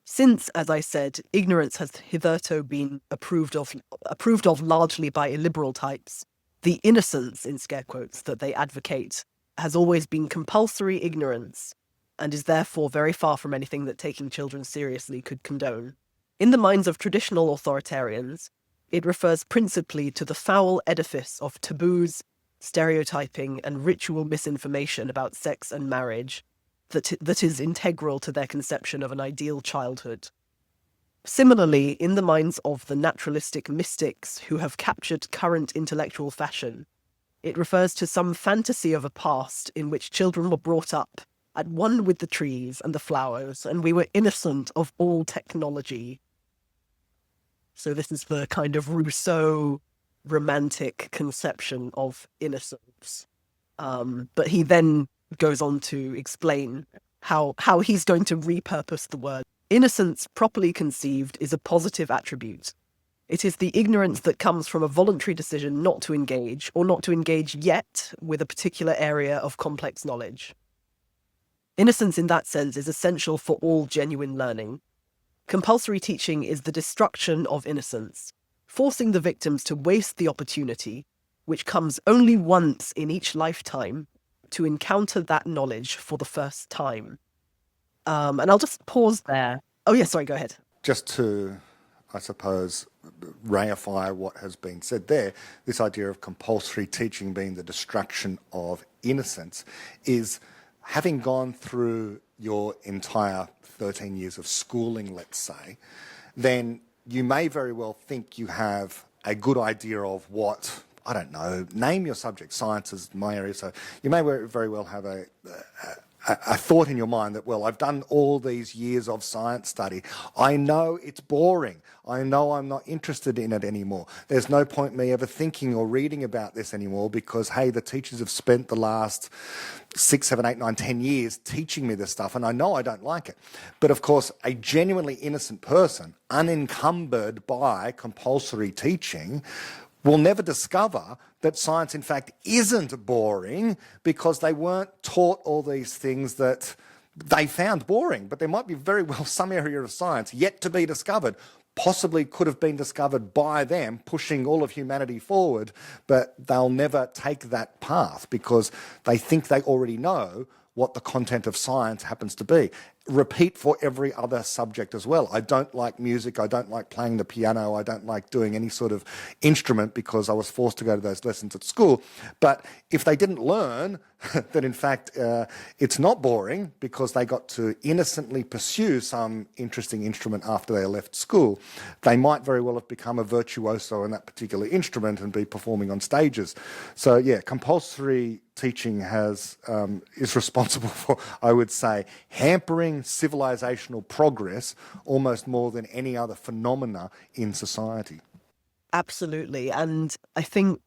Since, as I said, ignorance has hitherto been approved of largely by illiberal types, the innocence, in scare quotes, that they advocate has always been compulsory ignorance, and is therefore very far from anything that taking children seriously could condone. In the minds of traditional authoritarians, it refers principally to the foul edifice of taboos, stereotyping, and ritual misinformation about sex and marriage that is integral to their conception of an ideal childhood. Similarly, in the minds of the naturalistic mystics who have captured current intellectual fashion, it refers to some fantasy of a past in which children were brought up at one with the trees and the flowers, and we were innocent of all technology." So this is the kind of Rousseau romantic conception of innocence. But he then goes on to explain how he's going to repurpose the word. "Innocence, properly conceived, is a positive attribute. It is the ignorance that comes from a voluntary decision not to engage, or not to engage yet, with a particular area of complex knowledge. Innocence in that sense is essential for all genuine learning. Compulsory teaching is the destruction of innocence, forcing the victims to waste the opportunity, which comes only once in each lifetime, to encounter that knowledge for the first time." And I'll just pause there. Oh, yeah, sorry, go ahead. Just to, I suppose, reify what has been said there, this idea of compulsory teaching being the destruction of innocence is, having gone through your entire 13 years of schooling, let's say, then you may very well think you have a good idea of what, I don't know, name your subject. Science is my area, so you may very well have a thought in your mind that, well, I've done all these years of science study. I know it's boring. I know I'm not interested in it anymore. There's no point me ever thinking or reading about this anymore because, hey, the teachers have spent the last 6, 7, 8, 9, 10 years teaching me this stuff, and I know I don't like it. But of course, a genuinely innocent person, unencumbered by compulsory teaching, will never discover that science, in fact, isn't boring because they weren't taught all these things that they found boring. But there might be very well some area of science yet to be discovered, possibly could have been discovered by them, pushing all of humanity forward, but they'll never take that path because they think they already know what the content of science happens to be. Repeat for every other subject as well. I don't like music, I don't like playing the piano, I don't like doing any sort of instrument because I was forced to go to those lessons at school. But if they didn't learn that in fact it's not boring because they got to innocently pursue some interesting instrument after they left school, they might very well have become a virtuoso in that particular instrument and be performing on stages. So yeah, compulsory teaching is responsible for, I would say, hampering civilizational progress almost more than any other phenomena in society. Absolutely. And I think,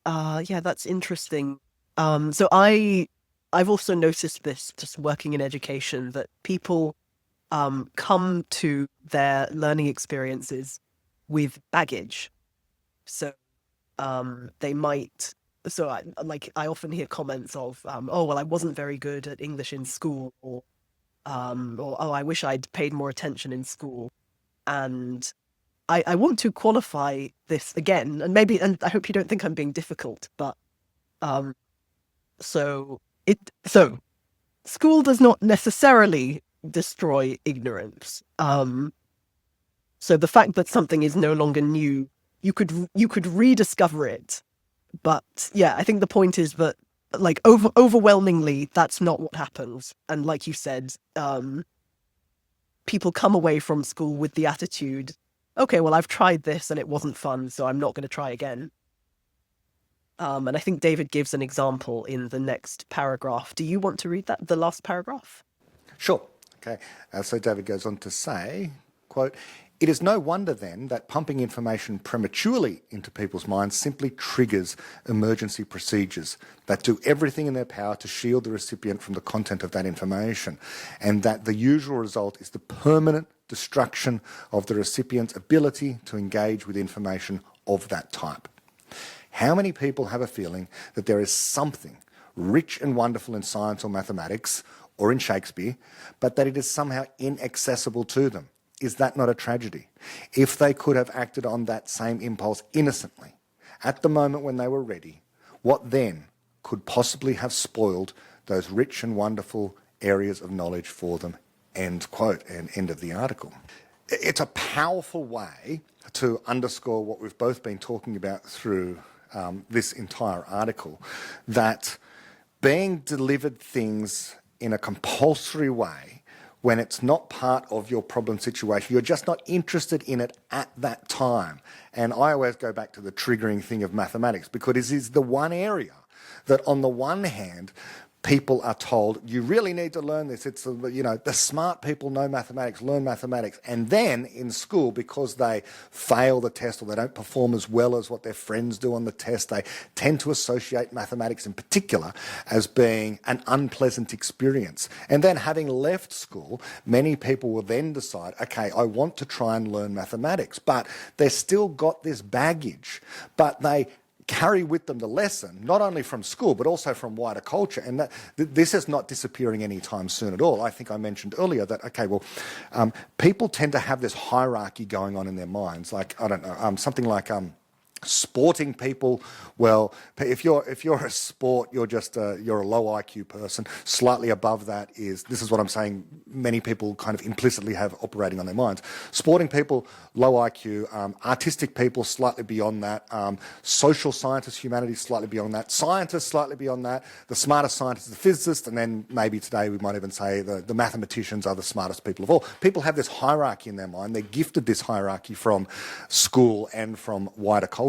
yeah, that's interesting. So I've also noticed this just working in education, that people come to their learning experiences with baggage. So they might... So I often hear comments of, oh, well, I wasn't very good at English in school, or oh, I wish I'd paid more attention in school. And I want to qualify this again, and I hope you don't think I'm being difficult, but so school does not necessarily destroy ignorance. So the fact that something is no longer new, you could rediscover it. But yeah, I think the point is that, like, overwhelmingly, that's not what happens. And like you said, people come away from school with the attitude, okay, well, I've tried this and it wasn't fun, so I'm not going to try again. And I think David gives an example in the next paragraph. Do you want to read that, the last paragraph? Sure. Okay. So David goes on to say, quote, "It is no wonder then that pumping information prematurely into people's minds simply triggers emergency procedures that do everything in their power to shield the recipient from the content of that information, and that the usual result is the permanent destruction of the recipient's ability to engage with information of that type. How many people have a feeling that there is something rich and wonderful in science or mathematics or in Shakespeare, but that it is somehow inaccessible to them? Is that not a tragedy? If they could have acted on that same impulse innocently, at the moment when they were ready, what then could possibly have spoiled those rich and wonderful areas of knowledge for them?" End quote, and end of the article. It's a powerful way to underscore what we've both been talking about through this entire article, that being delivered things in a compulsory way when it's not part of your problem situation, you're just not interested in it at that time. And I always go back to the triggering thing of mathematics, because it is the one area that on the one hand, people are told, you really need to learn this. It's, the smart people know mathematics, learn mathematics. And then in school, because they fail the test or they don't perform as well as what their friends do on the test, they tend to associate mathematics in particular as being an unpleasant experience. And then having left school, many people will then decide, okay, I want to try and learn mathematics, but they've still got this baggage, but they carry with them the lesson, not only from school, but also from wider culture. And that this is not disappearing anytime soon at all. I think I mentioned earlier that, okay, well, people tend to have this hierarchy going on in their minds. Like, I don't know, something like sporting people. Well, if you're a sport, you're a low IQ person. Slightly above that is, this is what I'm saying, many people kind of implicitly have operating on their minds. Sporting people, low IQ. Artistic people, slightly beyond that. Social scientists, humanities, slightly beyond that. Scientists, slightly beyond that. The smartest scientist is the physicist, and then maybe today we might even say the mathematicians are the smartest people of all. People have this hierarchy in their mind. They're gifted this hierarchy from school and from wider culture.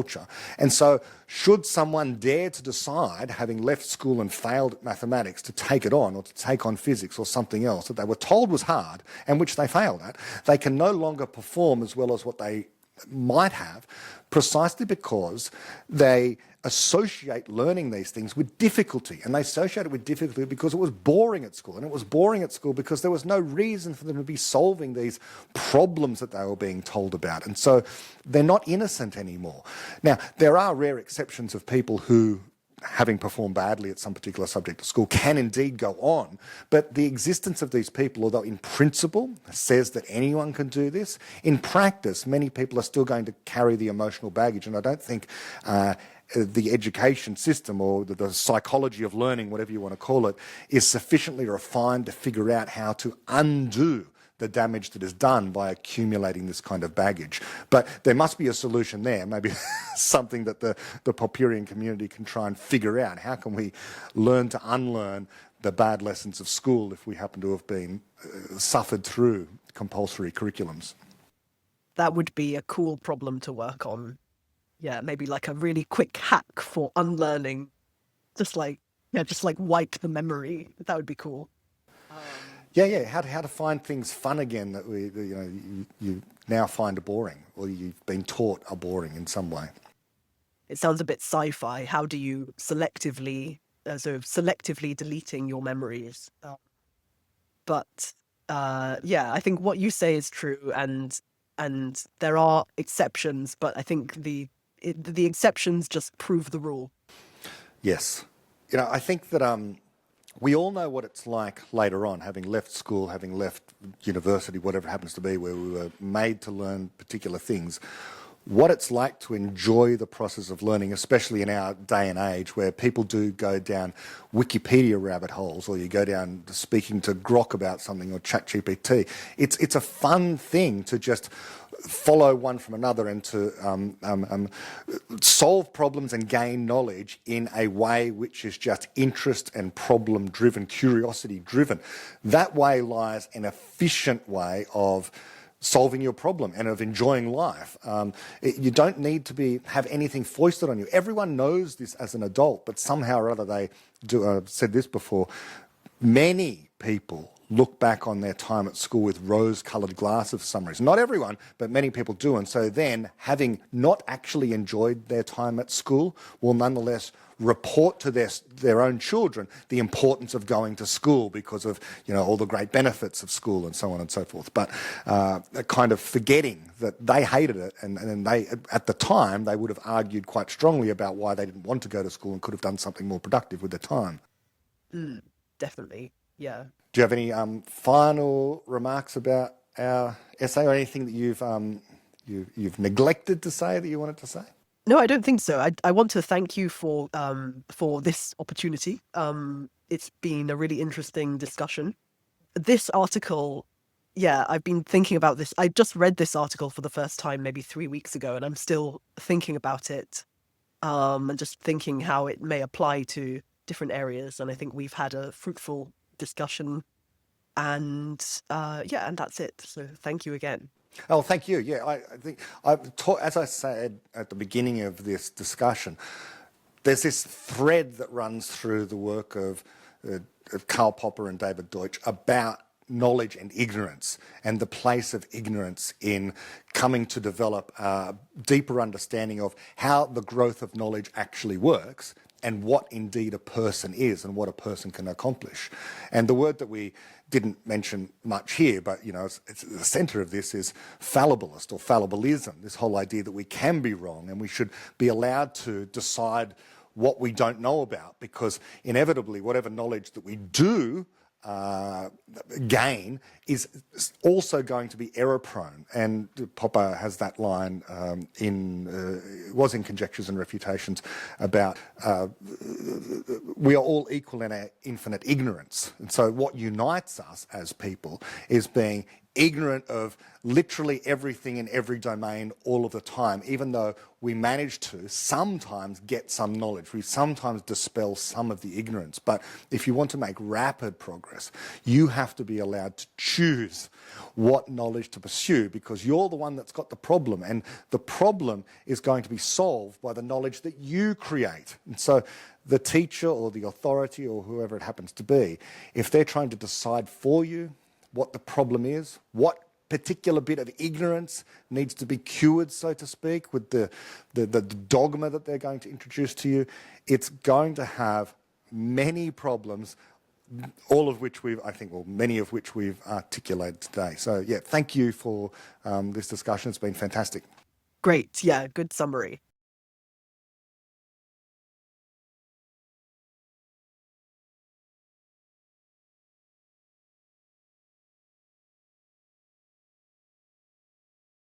And so should someone dare to decide, having left school and failed at mathematics, to take it on, or to take on physics or something else that they were told was hard and which they failed at, they can no longer perform as well as what they might have, precisely because they associate learning these things with difficulty. And they associate it with difficulty because it was boring at school. And it was boring at school because there was no reason for them to be solving these problems that they were being told about. And so they're not innocent anymore. Now, there are rare exceptions of people who, having performed badly at some particular subject at school, can indeed go on. But the existence of these people, although in principle says that anyone can do this, in practice, many people are still going to carry the emotional baggage. And I don't think the education system, or the psychology of learning, whatever you want to call it, is sufficiently refined to figure out how to undo the damage that is done by accumulating this kind of baggage. But there must be a solution there, maybe something that the Popperian community can try and figure out. How can we learn to unlearn the bad lessons of school if we happen to have been suffered through compulsory curriculums? That would be a cool problem to work on. Yeah, maybe like a really quick hack for unlearning. Just like wipe the memory. That would be cool. Yeah. How to find things fun again that you now find boring, or you've been taught are boring in some way. It sounds a bit sci-fi. How do you selectively deleting your memories? But I think what you say is true, and there are exceptions, but I think the exceptions just prove the rule. Yes, I think that we all know what it's like later on, having left school, having left university, whatever it happens to be, where we were made to learn particular things, what it's like to enjoy the process of learning, especially in our day and age where people do go down Wikipedia rabbit holes, or you go down to speaking to Grok about something, or ChatGPT. It's a fun thing to just follow one from another and to solve problems and gain knowledge in a way which is just interest and problem driven, curiosity driven. That way lies an efficient way of solving your problem and of enjoying life. You don't need to have anything foisted on you. Everyone knows this as an adult, but somehow or other they do. I've said this before. Many people look back on their time at school with rose-coloured glasses for some reason. Not everyone, but many people do. And so then, having not actually enjoyed their time at school, will nonetheless report to their own children the importance of going to school because of, you know, all the great benefits of school and so on and so forth. But kind of forgetting that they hated it, and they, at the time, they would have argued quite strongly about why they didn't want to go to school and could have done something more productive with their time. Definitely, yeah. Do you have any final remarks about our essay, or anything that you've neglected to say that you wanted to say? No, I don't think so. I want to thank you for this opportunity. It's been a really interesting discussion. This article, yeah, I've been thinking about this. I just read this article for the first time maybe 3 weeks ago, and I'm still thinking about it, and just thinking how it may apply to different areas. And I think we've had a fruitful discussion, and yeah, and that's it. So thank you again. Oh, thank you. Yeah, I think, as I said at the beginning of this discussion, there's this thread that runs through the work of Karl Popper and David Deutsch about knowledge and ignorance, and the place of ignorance in coming to develop a deeper understanding of how the growth of knowledge actually works, and what indeed a person is and what a person can accomplish. And the word that we didn't mention much here, but you know, it's the centre of this, is fallibilist or fallibilism, this whole idea that we can be wrong and we should be allowed to decide what we don't know about, because inevitably whatever knowledge that we do gain is also going to be error prone. And Popper has that line was in Conjectures and Refutations about we are all equal in our infinite ignorance. And so what unites us as people is being ignorant of literally everything in every domain all of the time, even though we manage to sometimes get some knowledge. We sometimes dispel some of the ignorance. But if you want to make rapid progress, you have to be allowed to choose what knowledge to pursue, because you're the one that's got the problem, and the problem is going to be solved by the knowledge that you create. And so the teacher or the authority or whoever it happens to be, if they're trying to decide for you what the problem is, what particular bit of ignorance needs to be cured, so to speak, with the dogma that they're going to introduce to you, it's going to have many problems, all of which many of which we've articulated today. So yeah, thank you for this discussion. It's been fantastic. Great, yeah, good summary.